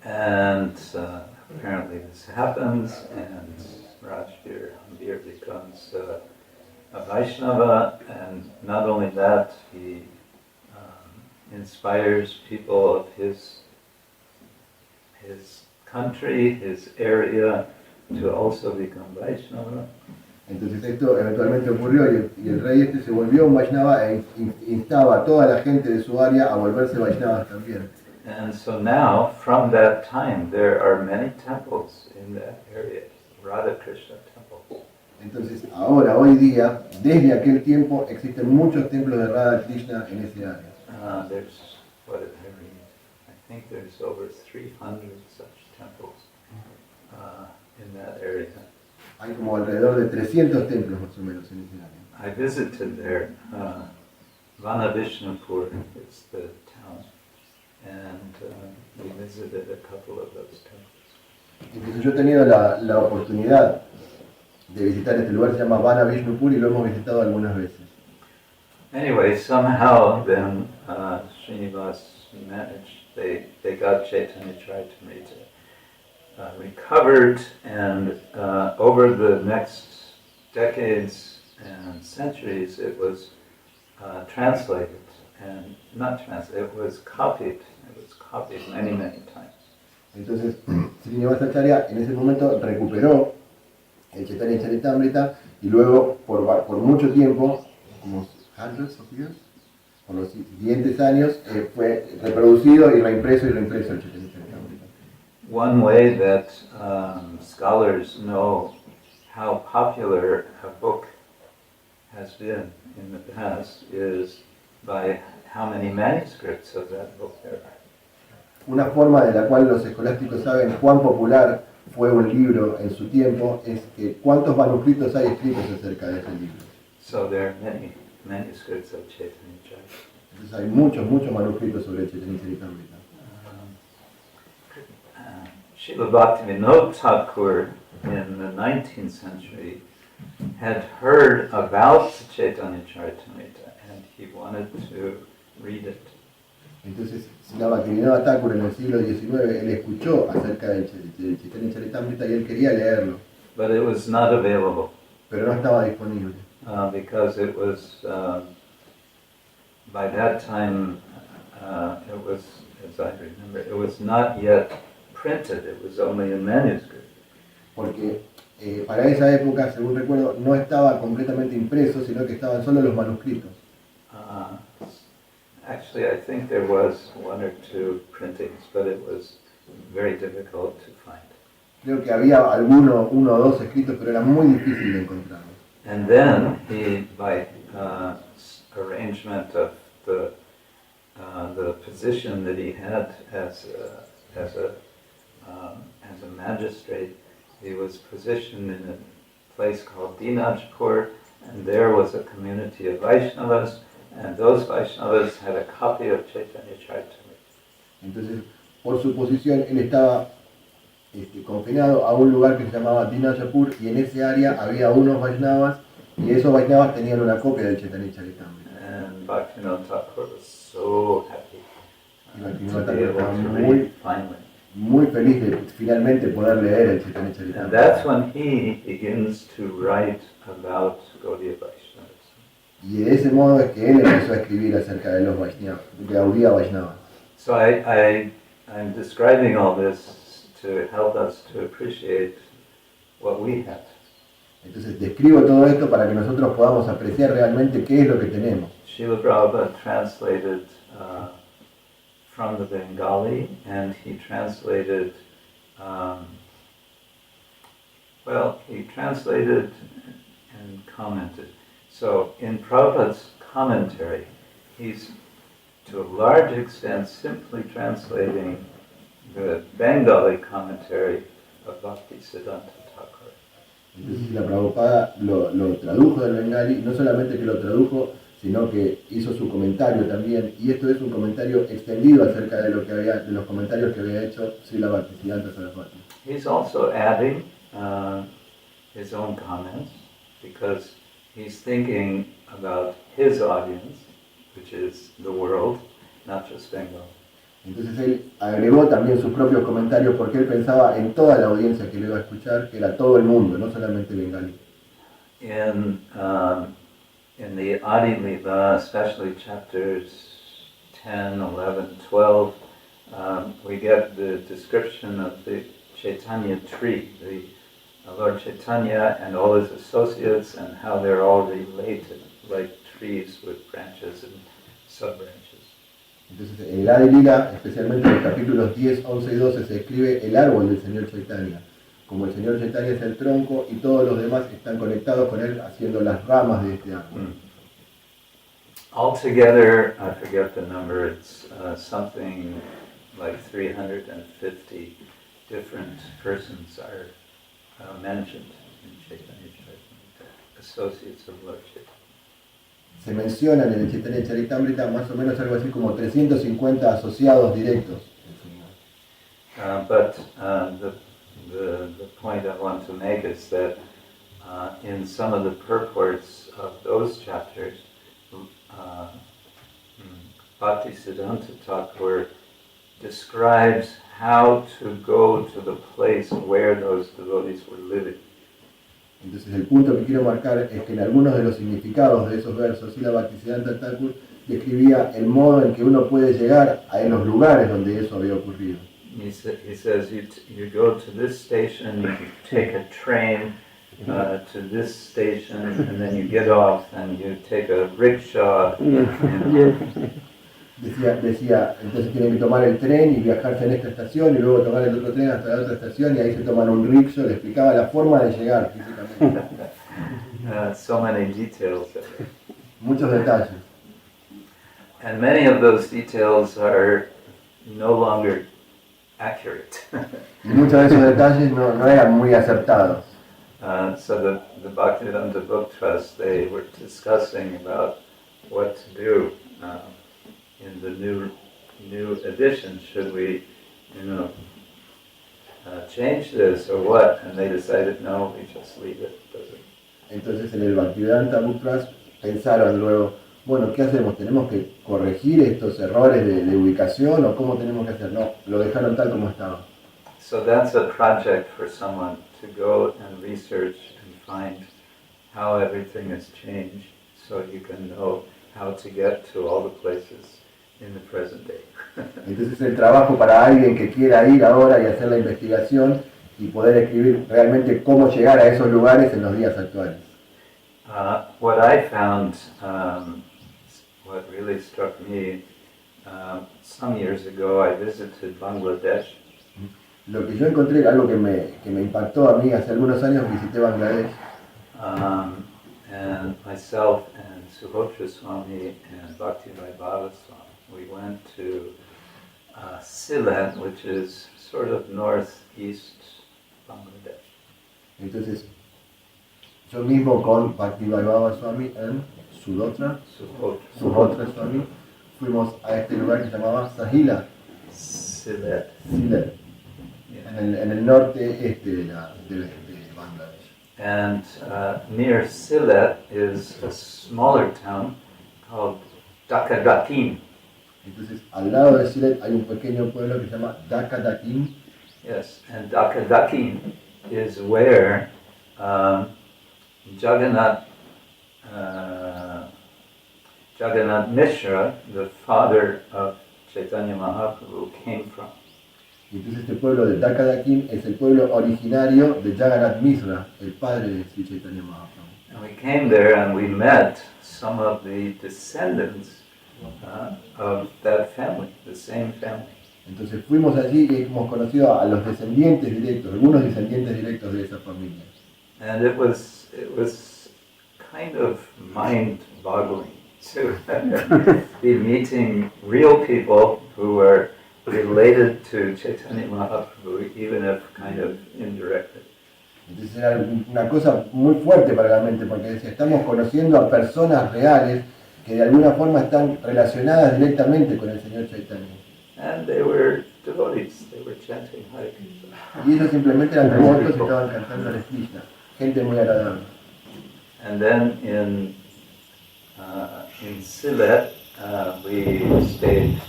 And apparently this happens, and Mandir becomes a Vaishnava, and not only that, he inspires people of his country, his area, to also become Vaishnava. Entonces esto eventualmente ocurrió y el rey se volvió un Vaishnava e instaba a toda la gente de su área a volverse Vaishnavas también. And so now, from that time, there are many temples in that area, Radha Krishna temples. Entonces ahora, hoy día, desde aquel tiempo, existen muchos templos de Radha Krishna en ese área. There's, what did I read? I think there's over 300 such temples in that area. Hay como alrededor de 300 templos más o menos en ese área. I visited there, Vanavishnupur is the town, and we visited a couple of those temples. Entonces yo he tenido la oportunidad de visitar este lugar, se llama Vanavishnupur, y lo hemos visitado algunas veces. Anyway, somehow then Srinivas managed, they got Chaitanya Charitamrita recovered, and over the next decades and centuries it was translated, and not translated, it was copied many, many times. Entonces Srinivasacharya en ese momento recuperó el Chaitanya Charitamrita y luego por mucho tiempo, como hundreds of years, por los siguientes años, fue reproducido y reimpreso el Chaitanya Charitamrita. One way that scholars know how popular a book has been in the past is by how many manuscripts of that book there are. Una forma de la cual los escolásticos saben cuán popular fue un libro en su tiempo es que cuántos manuscritos hay escritos acerca de ese libro. So there are many manuscripts of Chaitanya Charitamrita. Entonces hay muchos manuscritos sobre el Chaitanya Charitamrita. Srila Bhaktivinoda Thakur in the 19th century had heard about Chaitanya Charitamrita and he wanted to read it. Entonces, Srila Bhaktivinoda Thakur en el siglo XIX, él escuchó acerca del Chaitanya Charitamrita y él quería leerlo. But it was not available. Pero no estaba disponible. Because it was, by that time, it was, as I remember, it was not yet printed, it was only a manuscript. Porque para esa época, según recuerdo, no estaba completamente impreso, sino que estaban solo los manuscritos. Actually, I think there was one or two printings, but it was very difficult to find. Creo que había uno o dos escritos, pero era muy difícil de encontrarlos. And then he, by arrangement of the position that he had as a magistrate, he was positioned in a place called Dinajpur, and there was a community of Vaishnavas, and those Vaishnavas had a copy of Chaitanya Charitamrita. Entonces, por su posición, él estaba confinado a un lugar que se llamaba Dinajpur, y en ese área había unos Vaishnavas, y esos Vaishnavas tenían una copia del Chaitanya Charitamrita. And Bhaktivinoda Thakur was so happy Y Bhaktivinoda to be Thakur able estaba to read finally. muy feliz de finalmente poder leer el Chaitanya And Charitamrita. that's when he begins to write about Gaudiya Vaishnavas. Y de ese modo es que él empezó a escribir acerca de los Vaishnavas, de Gaudiya Vaishnava. So I'm describing all this to help us to appreciate what we have. Entonces describo todo esto para que nosotros podamos apreciar realmente qué es lo que tenemos. Srila Prabhupada translated from the Bengali, and he translated, he translated and commented. So in Prabhupada's commentary, he's to a large extent simply translating the Bengali commentary of Bhaktisiddhanta Thakur. Entonces la Prabhupada lo tradujo del Bengali, y no solamente que lo tradujo, sino que hizo su comentario también, y esto es un comentario extendido acerca de de los comentarios que había hecho Srila Bhaktisiddhanta Saraswati. He's also adding his own comments because he's thinking about his audience, which is the world, not just Bengal. Entonces él agregó también sus propios comentarios porque él pensaba en toda la audiencia que lo iba a escuchar, que era todo el mundo, no solamente Bengali. In the Adi Lila, especially chapters 10, 11, 12, we get the description of the Chaitanya tree, the Lord Chaitanya and all his associates, and how they're all related, like trees with branches and sub-branches. Entonces en el Adi Lila, especialmente en los capítulos 10, 11 y 12, se describe el árbol del Señor Chaitanya. Como el Señor Chaitanya es el tronco y todos los demás están conectados con él haciendo las ramas de este árbol. Altogether, I forget the number, it's something like 350 different persons are mentioned in Chaitanya Charitamrita, associates of Lord Chaitanya. Se mencionan en el Chaitanya Charitamrita más o menos algo así como 350 asociados directos. But the point I want to make is that in some of the purports of those chapters, Bhaktisiddhanta Thakur describes how to go to the place where those devotees were living. Entonces el punto que quiero marcar es que en algunos de los significados de esos versos, Srila Bhaktisiddhanta Thakur describía el modo en que uno puede llegar a los lugares donde eso había ocurrido. He says you go to this station, you take a train to this station, and then you get off and you take a rickshaw. Decía, entonces tienen que tomar el tren y viajarse en esta estación y luego tomar el otro tren hasta la otra estación y ahí se toman un rickshaw, le explicaba la forma de llegar físicamente. So many details. Muchos detalles. And many of those details are no longer accurate. Y muchos de esos detalles no eran muy acertados. So the Bhaktivedanta Book Trust, they were discussing about what to do in the new edition. Should we, change this or what? And they decided, no, we just leave it. Entonces en el Bhaktivedanta Book Trust pensaron luego, bueno, ¿qué hacemos? ¿Tenemos que corregir estos errores de ubicación o cómo tenemos que hacer? No, lo dejaron tal como estaba. So that's a project for someone to go and research and find how everything has changed so you can know how to get to all the places in the present day. Entonces el trabajo para alguien que quiera ir ahora y hacer la investigación y poder escribir realmente cómo llegar a esos lugares en los días actuales. What I found, what really struck me, some years ago I visited Bangladesh. Lo que yo encontré, algo que me impactó a mí, hace algunos años visité Bangladesh. And myself and Śrī Swami and Bhakti Vaibhava Swami, we went to Sylhet, which is sort of northeast Bangladesh. Entonces, yo mismo con Bhakti Vaibhava Swami en Suhotra Swami, fuimos a este lugar que se llamaba Sylhet, en el norte de Bangladesh. And near Sylhet is a smaller town called Dhaka. Entonces, al lado de Sylhet hay un pequeño pueblo que se llama Dhaka. Yes, and Dakadakin is where Jagannath Mishra, the father of Chaitanya Mahaprabhu, came from. Y entonces este pueblo de Takadakin es el pueblo originario de Jagannath Mishra, el padre de Śrī Caitanya Mahaprabhu. And we came there and we met some of the descendants of that family, the same family. Entonces fuimos allí y hemos conocido a los descendientes directos, algunos descendientes directos de esa familia. And it was kind of mind-boggling to be meeting real people who were related to Chaitanya Mahaprabhu, even if kind of indirectly. Entonces era una cosa muy fuerte para la mente, porque decía, estamos conociendo a personas reales que de alguna forma están relacionadas directamente con el Señor Chaitanya. And they were devotees, they were chanting Hare Krishna. Y ellos simplemente eran devotos y estaban cantando Hare Krishna, gente muy agradable. And then in Sylhet, we stayed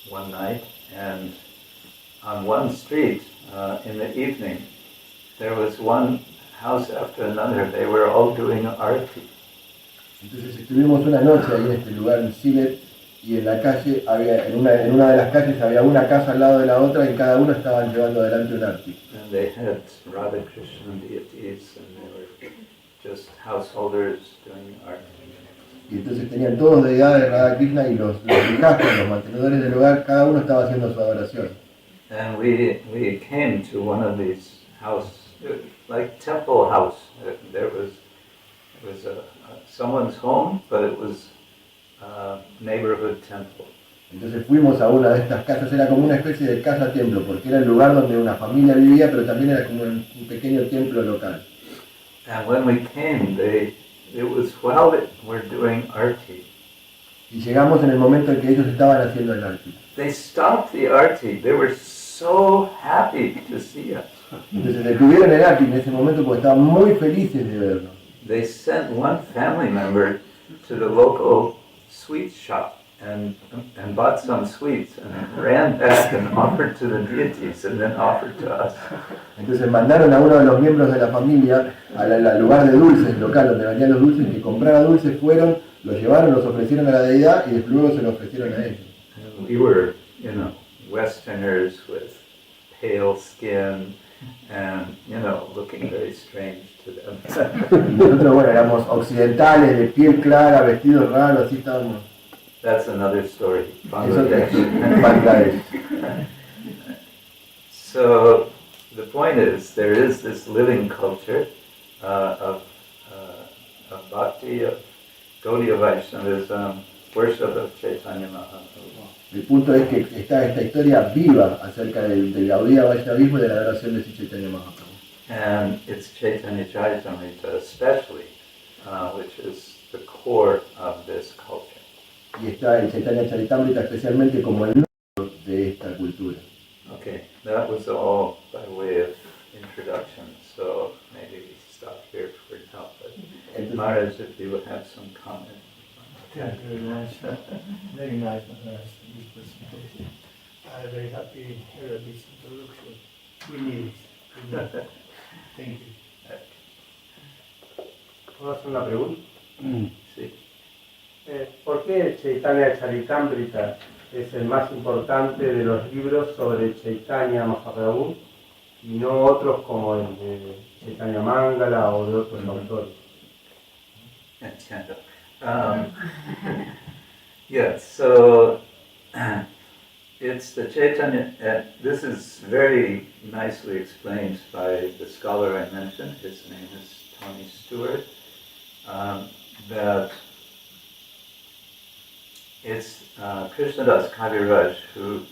one night, and on one street in the evening, there was one house after another. They were all doing arati. Entonces estuvimos una noche ahí en este lugar en Sylhet, y en la calle, en una de las calles había una casa al lado de la otra y cada uno estaban llevando adelante un arti. And they had Radha Krishna deities, and they were just householders doing arati. Y entonces tenían todos deidades de Radha Krishna y los hijastros, los mantenedores del hogar, cada uno estaba haciendo su adoración. And we came to one of these like temple house. There was someone's home, but it was neighborhood temple. Entonces fuimos a una de estas casas, era como una especie de casa templo, porque era el lugar donde una familia vivía, pero también era como un pequeño templo local. And when we came, it was while they were doing arti. Y llegamos en el momento en que ellos estaban haciendo el arti. They stopped the arti. They were so happy to see us. Entonces detuvieron el arti en ese momento porque estaban muy felices de vernos. They sent one family member to the local sweet shop and bought some sweets and ran back and offered to the deities and then offered to us. Entonces mandaron a uno de los miembros de la familia al lugar de dulces local donde vendían los dulces, que comprara dulces, fueron, los llevaron, los ofrecieron a la deidad y luego se los ofrecieron a ellos. And we were, Westerners with pale skin and, looking very strange to them. Y nosotros, bueno, éramos occidentales, de piel clara, vestidos raros, así estábamos. That's another story. Eso es Bangladesh. So the point is, there is this living culture of bhakti, of Gaudiya Vaishnavism, worship of Chaitanya Mahaprabhu. El punto es que está esta historia viva acerca del Gaudiya Vaishnavismo y de la adoración de Śrī Caitanya Mahaprabhu. And it's Chaitanya Charitamrita especially, which is the core of this culture. Y está el Chaitanya Charitamrita especialmente como el núcleo de esta cultura. Okay, that was all by way of introduction, so maybe we stop here for now. But Maharaj, if you would have some comment. Thank you very much. Very nice, Maharaj, this presentation. I'm very happy to hear this introduction. We need it. Thank you. ¿Puedo hacer una pregunta? Sí. ¿Por qué el Chaitanya Charitamrita es el más importante de los libros sobre Chaitanya Mahaprabhu y no otros como el de Chaitanya Mangala o de otros autores? Yeah, so it's the Chaitanya, this is very nicely explained by the scholar I mentioned, his name is Tony Stewart, that it's Krishnadas Kaviraj who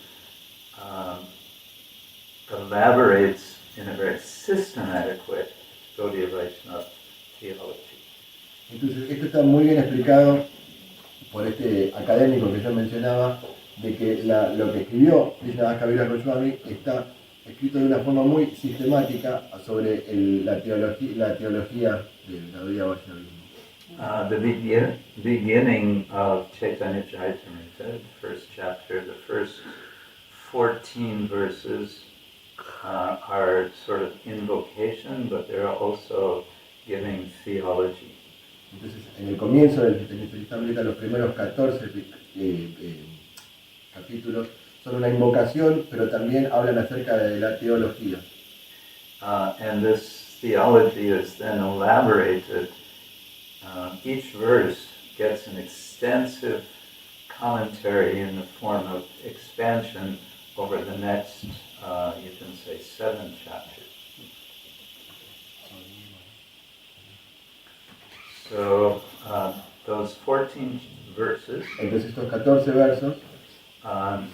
elaborates in a very systematic way Gaudiya Vaishnava theology. Entonces, esto está muy bien explicado por este académico que yo mencionaba, de que lo que escribió Javier Swami está escrito de una forma muy sistemática sobre la teología del Gaudiya Vaishnavismo. The beginning of Chaitanya Charitamrita, the first chapter, the first 14 verses are sort of invocation, but they're also giving theology. Entonces, en el comienzo del Chaitanya Charitamrita, los primeros 14 capítulos son una invocación, pero también hablan acerca de la teología. And this theology is then elaborated. Each verse gets an extensive commentary in the form of expansion over the next, you can say, 7 chapters. So those 14 verses, Entonces estos 14 versos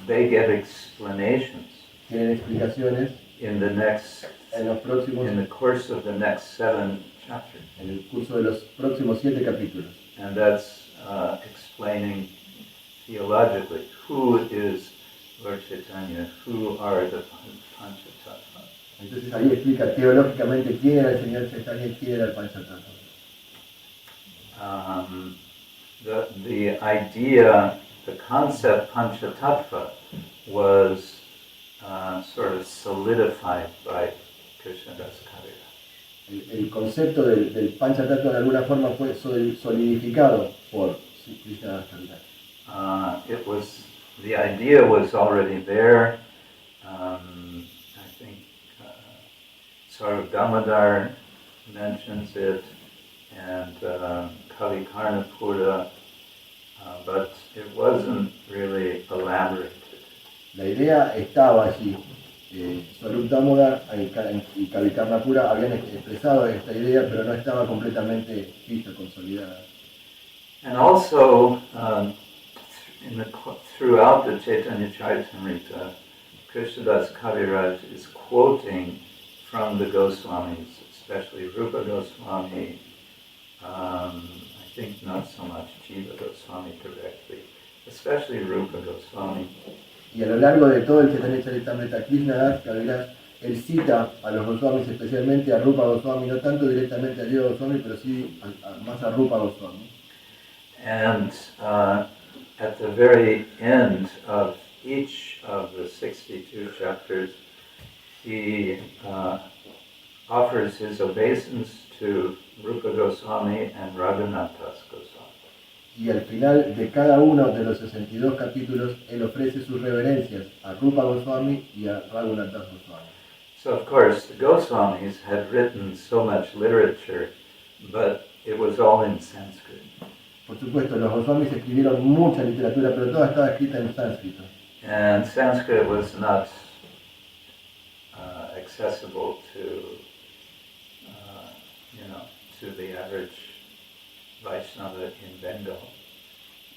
they get explanations tienen explicaciones in the next, en los próximos, in the course of the next 7 chapters, en el curso de los próximos 7 capítulos. and that's explaining theologically who is Lord Chaitanya, who are the Panchatattva. Entonces ahí explica teológicamente quién era el Señor Chaitanya y quién era el Panchatattva. The idea, the concept Panchatattva was sort of solidified by Krishna-ksetra. El concepto del Panchatattva de alguna forma fue solidificado por Krishna-ksetra. It was, the idea was already there. I think Sarv Damodar mentions it, and Kali Karnapura, but it wasn't really elaborated. La idea estaba allí. Swarup Damodar y Kali Karnapura habían expresado esta idea, pero no estaba completamente vista, consolidada. And also, throughout the Chaitanya Charitamrita, Krishnadas Kaviraj is quoting from the Goswamis, especially Rupa Goswami, I think not so much Jiva Goswami directly, especially Rupa Goswami. Y a lo largo de todo el Chaitanya Charitamrita, Krishnadas Kaviraj, él cita a los Goswamis, especialmente a Rupa Goswami, no tanto directamente a Jiva Goswami, pero sí más a Rupa Goswami. And at the very end of each of the 62 chapters, he offers his obeisance to Rupa Goswami and Raghunath Das Goswami. Y al final de cada uno de los 62 capítulos, él ofrece sus reverencias a Rupa Goswami y a Raghunath Das Goswami. So of course, the Goswamis had written so much literature, but it was all in Sanskrit. Por supuesto, los Goswamis escribieron mucha literatura, pero toda estaba escrita en sánscrito. And Sanskrit was not accessible to, to the average Vaishnava in Bengal.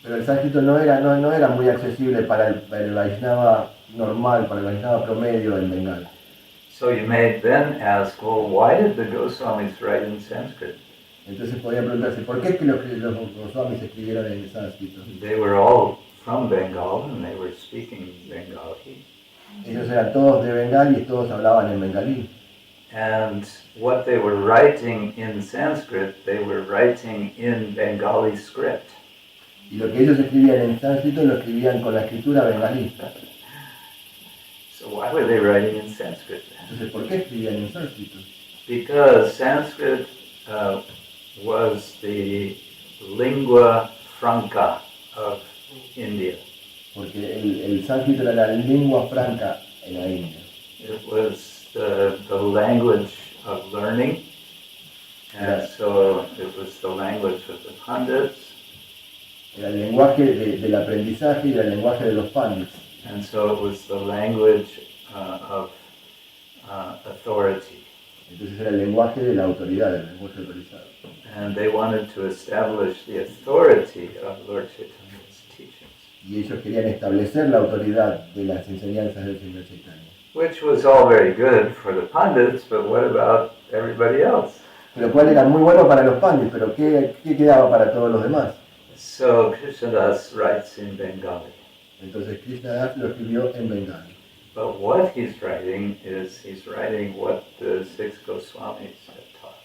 Pero el sánscrito no era muy accesible para el Vaishnava normal, para el Vaishnava promedio en Bengal. So you may then ask, well, why did the Goswamis write in Sanskrit? Entonces podía preguntarse, ¿por qué es que los Goswamis escribieron en sánscrito? They were all from Bengal and they were speaking Bengali. Ellos eran todos de Bengal y todos hablaban en bengalí. And what they were writing in Sanskrit, they were writing in Bengali script. Y lo que ellos escribían en sánscrito lo escribían con la escritura bengalí. So why were they writing in Sanskrit? Entonces, ¿por qué escribían en sánscrito? Because Sanskrit was the lingua franca of India. Porque el sánscrito era la lengua franca en la India. It was the language of learning, and so it was the language of the pandits. Era el lenguaje del aprendizaje y era el lenguaje de los pandits. And so it was the language of authority. Entonces era el lenguaje de la autoridad, el lenguaje autorizado. And they wanted to establish the authority of Lord Chaitanya's teachings. Y ellos querían establecer la autoridad de las enseñanzas del Señor Chaitanya. Which was all very good for the pandits, but what about everybody else? Lo cual era muy bueno para los pandits, pero ¿qué quedaba para todos los demás? So Krishnadas writes in Bengali. Entonces Krishnadas lo escribió en bengalí. But what he's writing is he's writing what the 6 Goswamis had taught.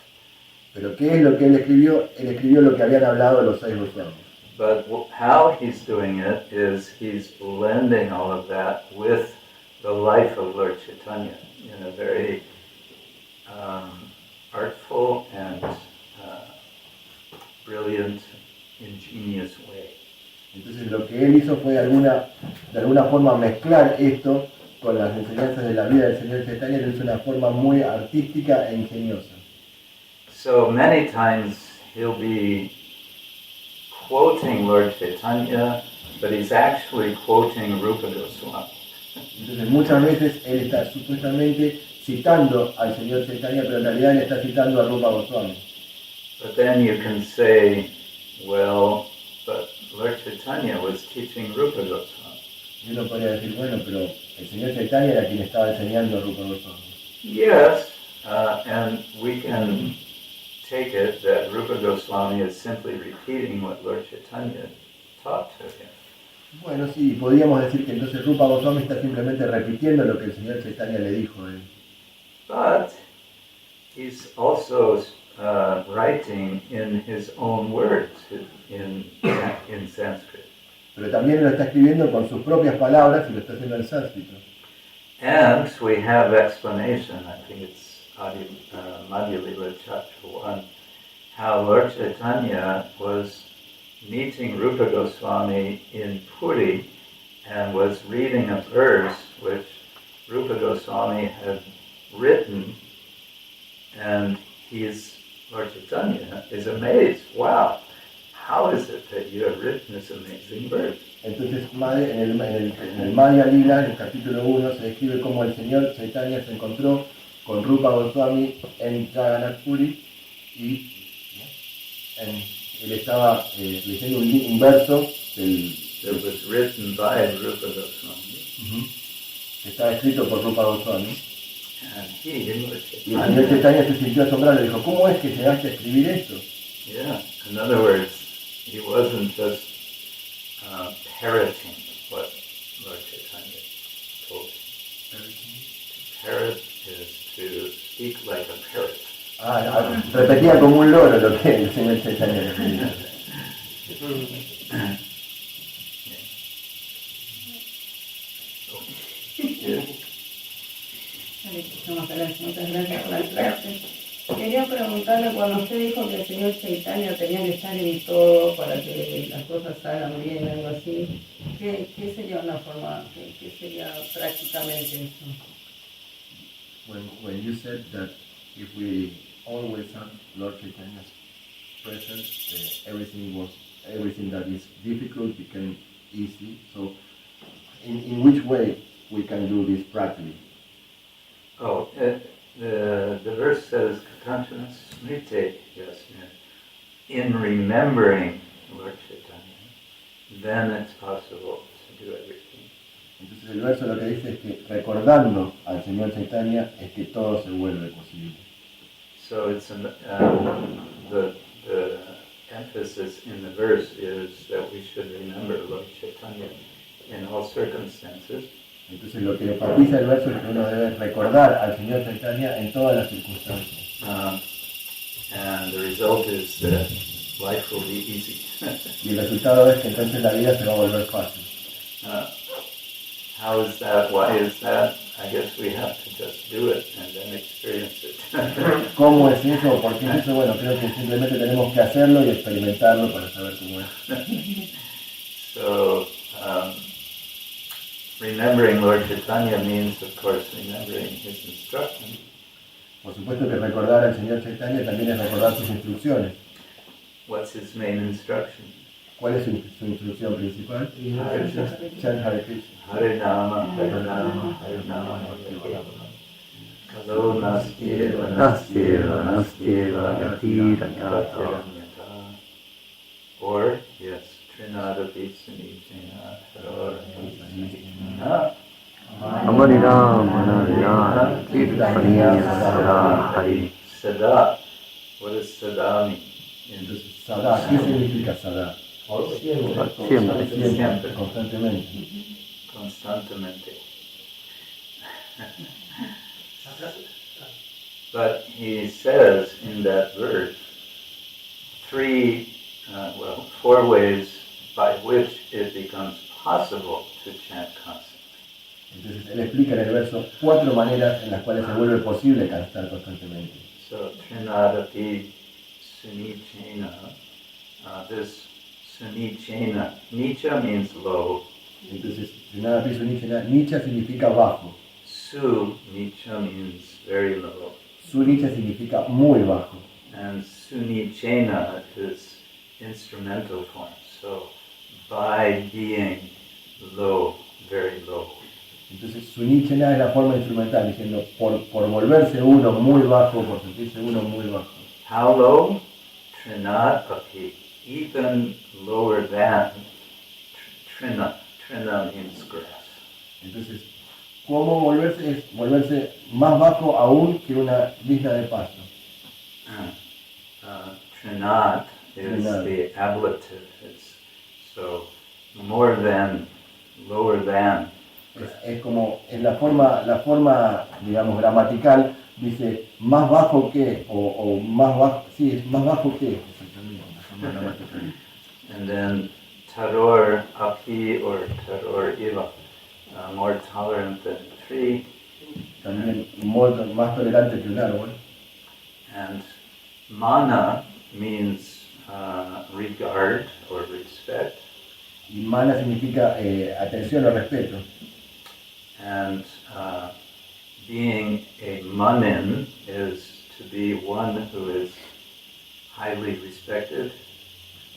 Pero ¿qué es lo que él escribió? Él escribió lo que habían hablado los 6 Goswamis. But how he's doing it is he's blending all of that with the life of Lord Chaitanya in a very artful and brilliant, ingenious way. Entonces lo que él hizo fue de alguna forma mezclar esto con las enseñanzas de la vida del Señor Chaitanya, lo hizo de una forma muy artística e ingeniosa. So many times he'll be quoting Lord Chaitanya, but he's actually quoting Rupa Goswami. Entonces muchas veces él está supuestamente citando al Señor Chaitanya, pero en realidad él está citando a Rupa Goswami. But then you can say, well, but Lord Chaitanya was teaching Rupa Goswami. Y uno podría decir, bueno, pero el Señor Chaitanya era quien estaba enseñando a Rupa Goswami. Yes, and we can take it that Rupa Goswami is simply repeating what Lord Chaitanya taught to him. Bueno, sí, podríamos decir que entonces Rupa Goswami está simplemente repitiendo lo que el Señor Chaitanya le dijo a él. But he's also writing in his own words in Sanskrit. Pero también lo está escribiendo con sus propias palabras y lo está haciendo en sánscrito. And we have explanation, I think it's Madhya Lila chapter 1, how Lord Chaitanya was meeting Rupa Goswami in Puri and was reading a verse which Rupa Goswami had written, and Lord Chaitanya is amazed. Wow, how is it that you have written this amazing verse? Entonces en el Madhya Lila, en el capítulo 1, se describe cómo el Señor Chaitanya se encontró con Rupa Goswami en Jagannath Puri y él estaba leyendo un verso That was written by Rupa Goswami. Que estaba escrito por Rupa Goswami. And he, Lord Y el Señor Chaitanya, Chaitanya se sintió asombrado y dijo, ¿cómo es que llegaste a escribir esto? yeah, in other words, he wasn't just parroting what Lord Chaitanya told him. To parrot is to speak like a parrot. Repetía como un loro lo que el Señor Chaitanya le pedía. Muchas gracias por la clase. Quería preguntarle, cuando usted dijo que el señor Chaitanya tenía que estar en todo para que las cosas salgan bien, algo así, ¿qué sería una forma, qué sería prácticamente eso? When you said that if we always have Lord Chaitanya's presence, everything that is difficult became easy. So, in which way we can do this practically? Oh, the verse says, krsna-ksetra, yes, in remembering Lord Chaitanya, then it's possible to do everything. Entonces el verso lo que dice es que recordando al Señor Chaitanya es que todo se vuelve posible. So it's the emphasis in the verse is that we should remember Lord Chaitanya in all circumstances. Entonces lo que enfatiza el verso es que uno debe recordar al Señor Chaitanya en todas las circunstancias. And the result is that life will be easy. Y el resultado es que entonces la vida se va a volver fácil. How is that? Why is that? I guess we have to just do it and then experience it. ¿Cómo es eso? ¿Por qué es eso? Bueno, creo que simplemente tenemos que hacerlo y experimentarlo para saber cómo es. So, remembering Lord Chaitanya means, of course, remembering his instructions. Por supuesto que recordar al Señor Chaitanya también es recordar sus instrucciones. What's his main instruction? ¿Cuál es su instrucción principal? Chant Hare Krishna. Hare Nama, Hare Nama, Hare Nama, Hare Nama. Kalo nastyeva, Nastyeva, nastyeva, yatira, yata. Or, yes, Trinada Pitsanijana, Harora Pitsanijana. Amarira, manarira, kirtaniya, sada, hari. Sada. What does Sada mean? Entonces, Sada, ¿qué significa Sada? Siempre. Siempre. Constantemente. Constantemente. But he says in that verse, four ways by which it becomes possible to chant constantly. Entonces él explica en el verso 4 maneras en las cuales se vuelve posible cantar constantemente. So, Trinadapi Sunichena. This Sunichena, Nicha means low. Entonces, Trinada Piso Nicha, Nicha significa bajo. Su Nicha means very low. Su Nicha significa muy bajo. And Sunichena is instrumental form. So, by being low, very low. Entonces, su Nichena es la forma instrumental, diciendo por volverse uno muy bajo, por sentirse uno muy bajo. How low? Trinad api, even lower than Trina. Trina means grass. Entonces, ¿cómo volverse? Es volverse más bajo aún que una lista de pasto. Trinad is Trinad. the ablative. It's so more than, lower than. Es como, en la forma, digamos, gramatical, dice más bajo que, o más bajo, sí, es más bajo que, exactamente, la forma gramatical. And then taror api or taror iva, more tolerant than a tree. También más tolerante que un árbol. And mana means regard or respect. Y mana significa atención o respeto. And being a manin is to be one who is highly respected.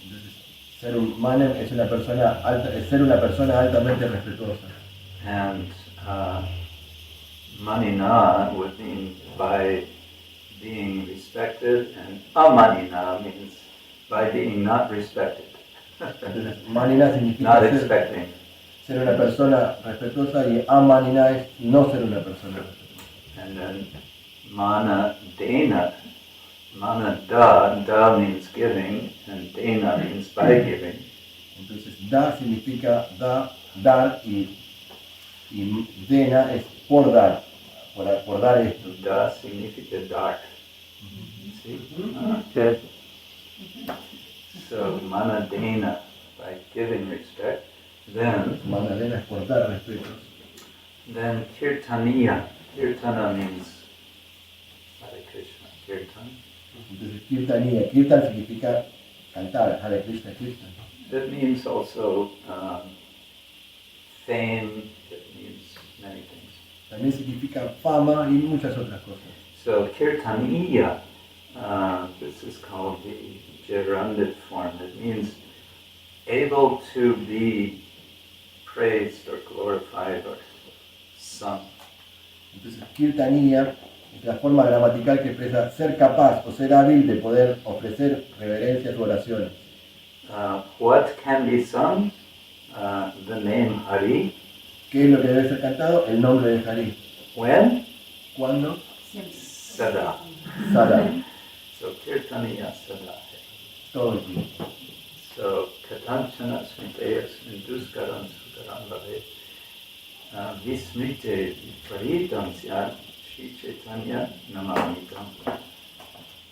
Entonces, ser un manen es una persona ser una persona altamente respetuosa. And manina would mean by being respected, and amanina means by being not respected. Entonces, manina significa Not ser expecting. una persona respetuosa y amanina es no ser una persona respetuosa. And then mana dena. Mana da means giving, and dena means by giving. Entonces, da significa dar y dena es por dar esto. Da significa dar. See? Yes. So mana dena, by giving respect. Then Manadena es por dar respeto. kirtaniya. Kirtana means Hare Krishna. Kirtan. Entonces, kirtan significa cantar, Hare Krishna, Krishna. That means also fame. It means many things. También significa fama y muchas otras cosas. So kirtaniya, this is called the gerunded form. It means able to be praised or glorified or sung. Entonces, kirtaniya es la forma gramatical que expresa ser capaz o ser hábil de poder ofrecer reverencias u oraciones. What can be sung? The name Hari. ¿Qué es lo que debe ser cantado? El nombre de Hari. When? ¿Cuándo? Sada. Sada. So kirtaniya sada. Todo el tiempo. So katanchana smriteyas induskaran sukaran lave. Vismrite paritam syat Śrī Caitanya namamitam.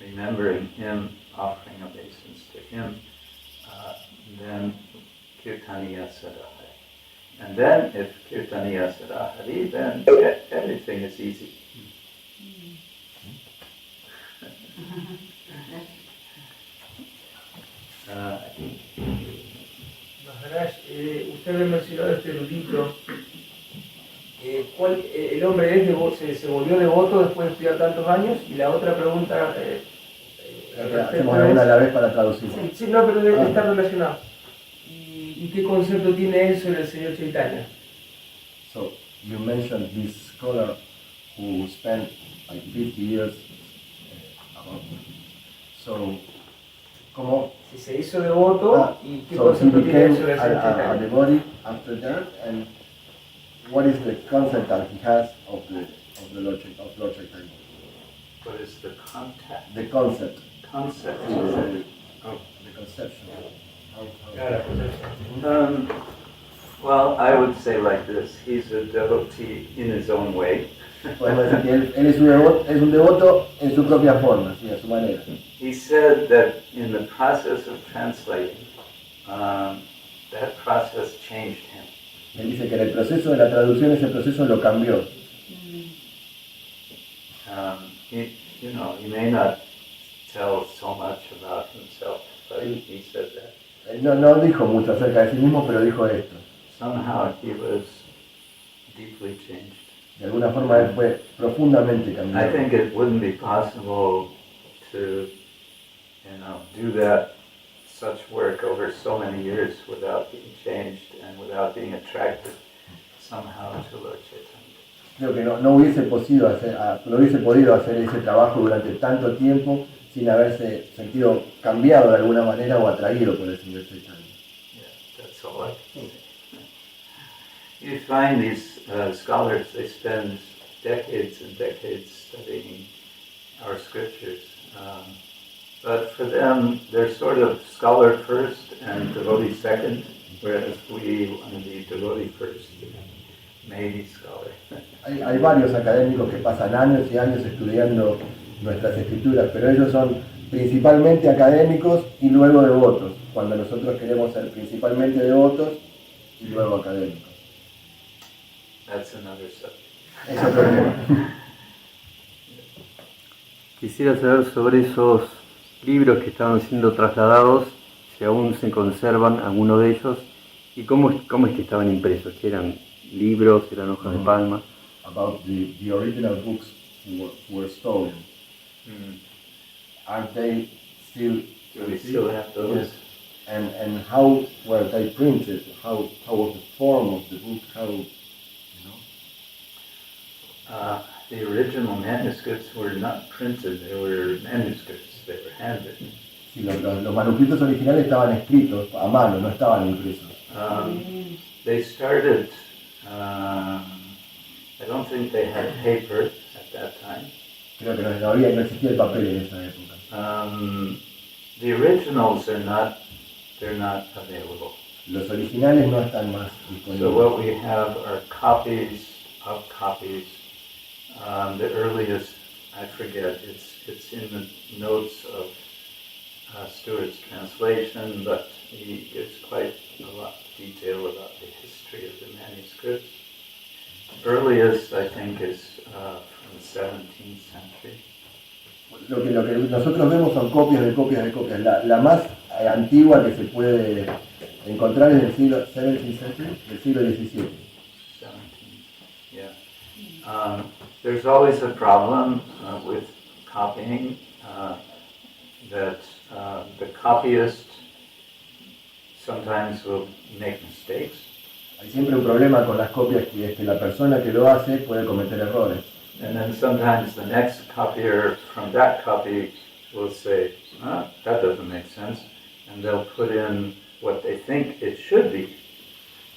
Remembering him, offering obeisance to him, then kirtaniya sada. And then if kirtaniya sada hari, then everything is easy. Maharaj, usted me mencionó este erudito. ¿El hombre se volvió devoto después de estudiar tantos años? Y la otra pregunta... Hacemos una a la vez para traducir. Sí, no, pero está relacionado. ¿Y qué concepto tiene él sobre el señor Chaitanya? So, you mentioned this scholar who spent like 50 years above. So, ¿cómo? Si se hizo devoto, ¿y qué So he concepto tiene él became sobre el señor a Chaitanya? devotee after that, and what is the concept that he has of Lord Chaitanya? What is the contact? The concept, Concept. the conception. Well, I would say like this, he's a devotee in his own way. Podemos decir que él es un devoto en su propia forma, sí, a su manera. He said that in the process of translating, that process changed him. Él dice que en el proceso de la traducción ese proceso lo cambió. He may not tell so much about himself, but he said that. Él no dijo mucho acerca de sí mismo, pero dijo esto. Somehow he was deeply changed. De alguna forma él fue profundamente I cambiado. think it wouldn't be possible to, do that such work over so many years without being changed and without being attracted somehow to Lord Chaitanya. Creo que no hubiese podido hacer ese trabajo durante tanto tiempo sin haberse sentido cambiado de alguna manera o atraído por el Señor Chaitanya. Yeah, that's all I can say. You find these scholars, they spend decades and decades studying our scriptures. But for them, they're sort of scholar first and devotee second, whereas we want to be devotee first, maybe scholar. Hay varios académicos que pasan años y años estudiando nuestras escrituras, pero ellos son principalmente académicos y luego devotos, cuando nosotros queremos ser principalmente devotos y luego académicos. That's another subject. Es otro tema. Quisiera saber sobre esos libros que estaban siendo trasladados, si aún se conservan algunos de ellos, y cómo es que estaban impresos, si eran libros, eran hojas de palma. About the original books were stolen. Are they still? Do we still have those? Yes. And how were they printed? How was the form of the book? The original manuscripts were not printed, they were manuscripts, they were handwritten. Sí, los manuscritos originales estaban escritos a mano, no estaban impresos. They started, I don't think they had paper at that time. Creo que no existía el papel en esa época. The originals they're not available. Los originales no están más So what disponibles. we have are copies of copies. The earliest, I forget, it's in the notes of Stewart's translation, but he gives quite a lot of detail about the history of the manuscripts. Earliest, I think, is from the 17th century. Lo que nosotros vemos son copias de copias de copias. La más antigua que se puede encontrar es del siglo XVII, del siglo XVII. 17th, yeah. There's always a problem with copying, that the copyist sometimes will make mistakes. Hay siempre un problema con las copias, que es que la persona que lo hace puede cometer errores. And then sometimes the next copier from that copy will say, that doesn't make sense, and they'll put in what they think it should be.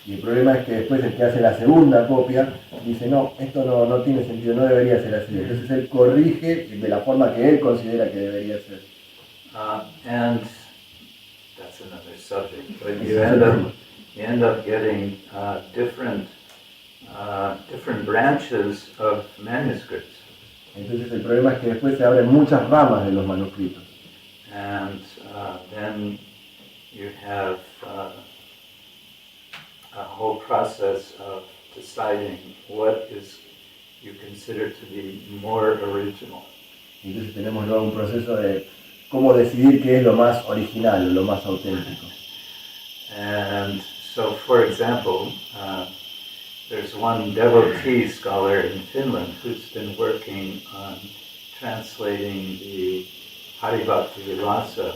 Y el problema es que después el que hace la segunda copia dice, no, esto no tiene sentido, no debería ser así. Entonces él corrige de la forma que él considera que debería ser. And that's another subject, but you end up getting different branches of manuscripts. Entonces el problema es que después se abren muchas ramas de los manuscritos. And then you have a whole process of deciding what is you consider to be more original. Entonces tenemos luego un proceso de cómo decidir qué es lo más original, lo más auténtico. And so, for example, there's one devotee scholar in Finland who's been working on translating the Haribhakti Vilasa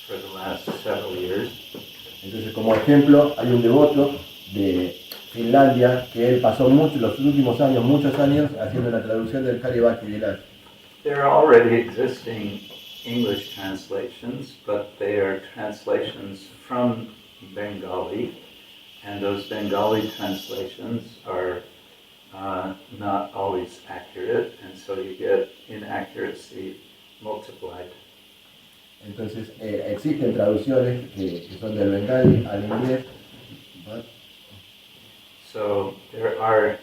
for the last several years. Entonces, como ejemplo, hay un devoto de Finlandia que él pasó los últimos años, muchos años, haciendo la traducción del Haribhakti Vilasa. There are already existing English translations, but they are translations from Bengali, and those Bengali translations are not always accurate, and so you get inaccuracy multiplied. Entonces, existen traducciones que son del bengali al inglés. So there are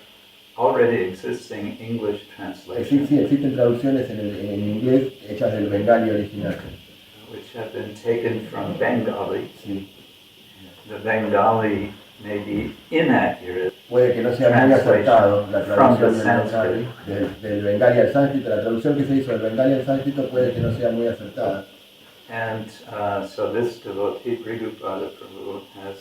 already existing English translations Sí, existen traducciones en inglés hechas del bengali original. which have been taken from Bengali, Sí. the Bengali may be inaccurate. Puede que no sea muy acertado la From the traducción del bengali al sánscrito. La traducción que se hizo del bengali al sánscrito puede que no sea muy acertada. And so this devotee, Prabhupada Prabhu, has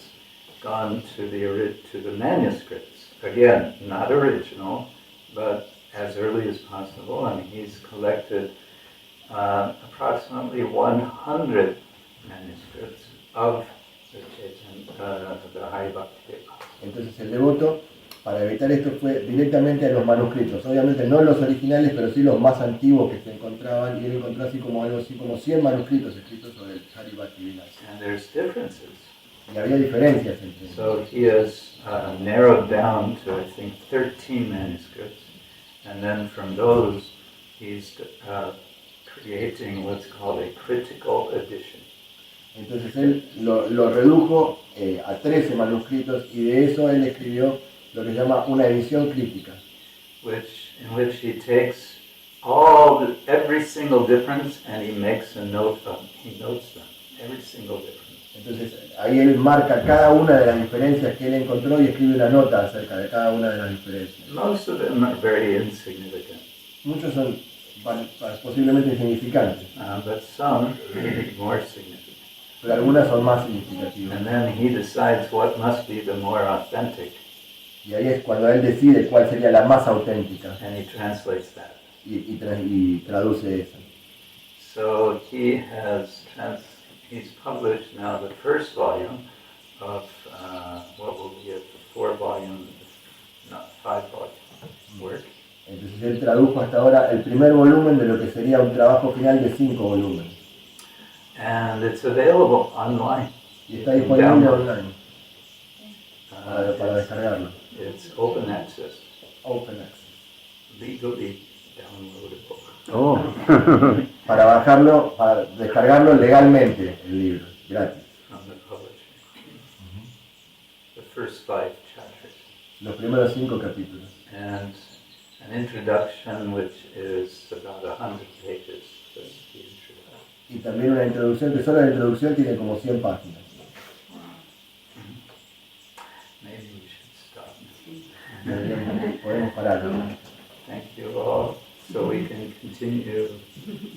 gone to the manuscripts. Again, not original, but as early as possible, and he's collected approximately 100 manuscripts of the Hari Bhakti. Entonces el devoto, para evitar esto, fue directamente a los manuscritos. Obviamente no los originales, pero sí los más antiguos que se encontraban, y él encontró así como algo así como 100 manuscritos escritos sobre el Hari Bhakti Vilasa. And there's differences. Y había diferencias entre ellos. So he has narrowed down to, I think, 13 manuscripts, and then from those he's creating what's called a critical edition. Entonces él lo redujo a 13 manuscritos, y de eso él escribió lo que se llama una edición crítica, In which he takes every single difference and he makes a note of, he notes them, every single difference. Entonces ahí él marca cada una de las diferencias que él encontró y escribe una nota acerca de cada una de las diferencias. Most of them are very insignificant, Muchos son posiblemente insignificantes, but some may be more significant. pero algunas son más significativas. And then he decides what must be the more authentic, Y ahí es cuando él decide cuál sería la más auténtica and he translates that. y traduce esa. So he's published now the first volume of what will be a 5-volume work. Entonces él tradujo hasta ahora el primer volumen de lo que sería un trabajo final de 5 volúmenes. And it's available online. Y está disponible Download. online para descargarlo. It's open access, Open access. legally downloadable. Oh. Para bajarlo, para descargarlo legalmente el libro, gratis. From the publisher. The first 5 chapters. Los primeros 5 capítulos. And an introduction which is about 100 pages. Just the introduction. Y también una introducción, que solo la introducción tiene como 100 páginas. Maybe we should stop. Podemos parar, ¿no? Thank you all. So we can continue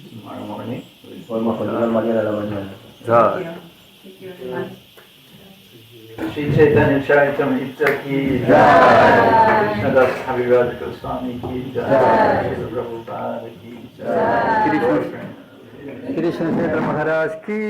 tomorrow morning. Podemos continuar mañana a la mañana. Ya. Śrī Caitanya-caritamṛta ki jai. Krishna Kshetra Swami ki jai. Prabhupada ki jai. Krishna-ksetra Maharaj ki.